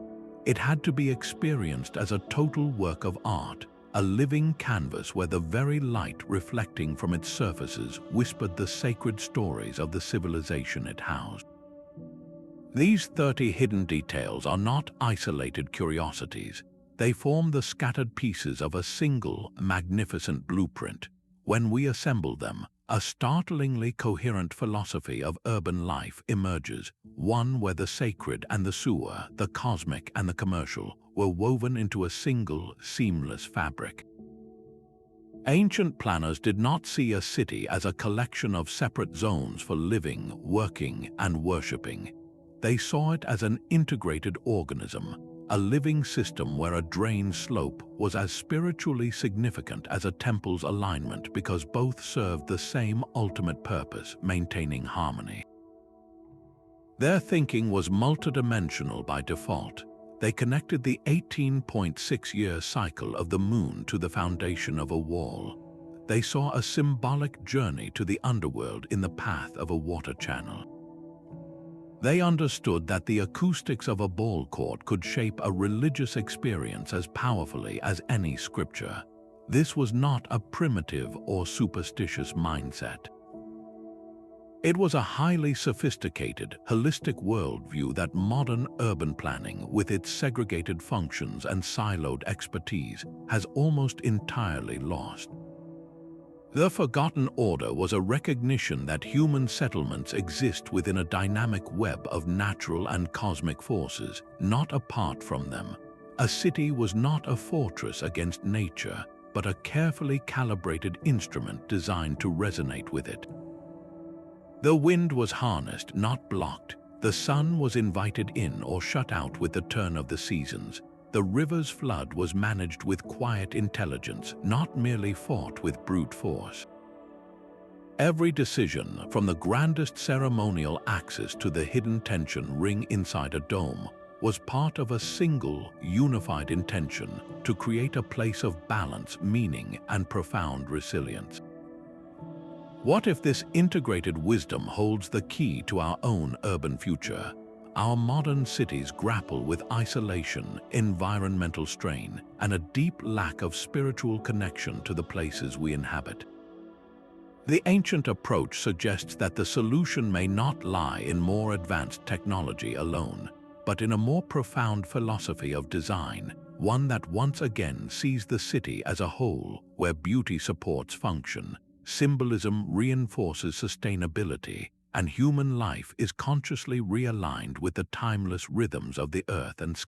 It had to be experienced as a total work of art, a living canvas where the very light reflecting from its surfaces whispered the sacred stories of the civilization it housed. These 30 hidden details are not isolated curiosities. They form the scattered pieces of a single, magnificent blueprint. When we assemble them, A startlingly coherent philosophy of urban life emerges, one where the sacred and the sewer, the cosmic and the commercial, were woven into a single, seamless fabric. Ancient planners did not see a city as a collection of separate zones for living, working, and worshipping. They saw it as an integrated organism, a living system where a drain slope was as spiritually significant as a temple's alignment because both served the same ultimate purpose, maintaining harmony. Their thinking was multidimensional by default. They connected the 18.6-year cycle of the moon to the foundation of a wall. They saw a symbolic journey to the underworld in the path of a water channel. They understood that the acoustics of a ball court could shape a religious experience as powerfully as any scripture. This was not a primitive or superstitious mindset. It was a highly sophisticated, holistic worldview that modern urban planning, with its segregated functions and siloed expertise, has almost entirely lost. The forgotten order was a recognition that human settlements exist within a dynamic web of natural and cosmic forces, not apart from them. A city was not a fortress against nature, but a carefully calibrated instrument designed to resonate with it. The wind was harnessed, not blocked. The sun was invited in or shut out with the turn of the seasons. The river's flood was managed with quiet intelligence, not merely fought with brute force. Every decision, from the grandest ceremonial axis to the hidden tension ring inside a dome, was part of a single, unified intention to create a place of balance, meaning, and profound resilience. What if this integrated wisdom holds the key to our own urban future? Our modern cities grapple with isolation, environmental strain, and a deep lack of spiritual connection to the places we inhabit. The ancient approach suggests that the solution may not lie in more advanced technology alone, but in a more profound philosophy of design, one that once again sees the city as a whole, where beauty supports function, symbolism reinforces sustainability, and human life is consciously realigned with the timeless rhythms of the earth and sky.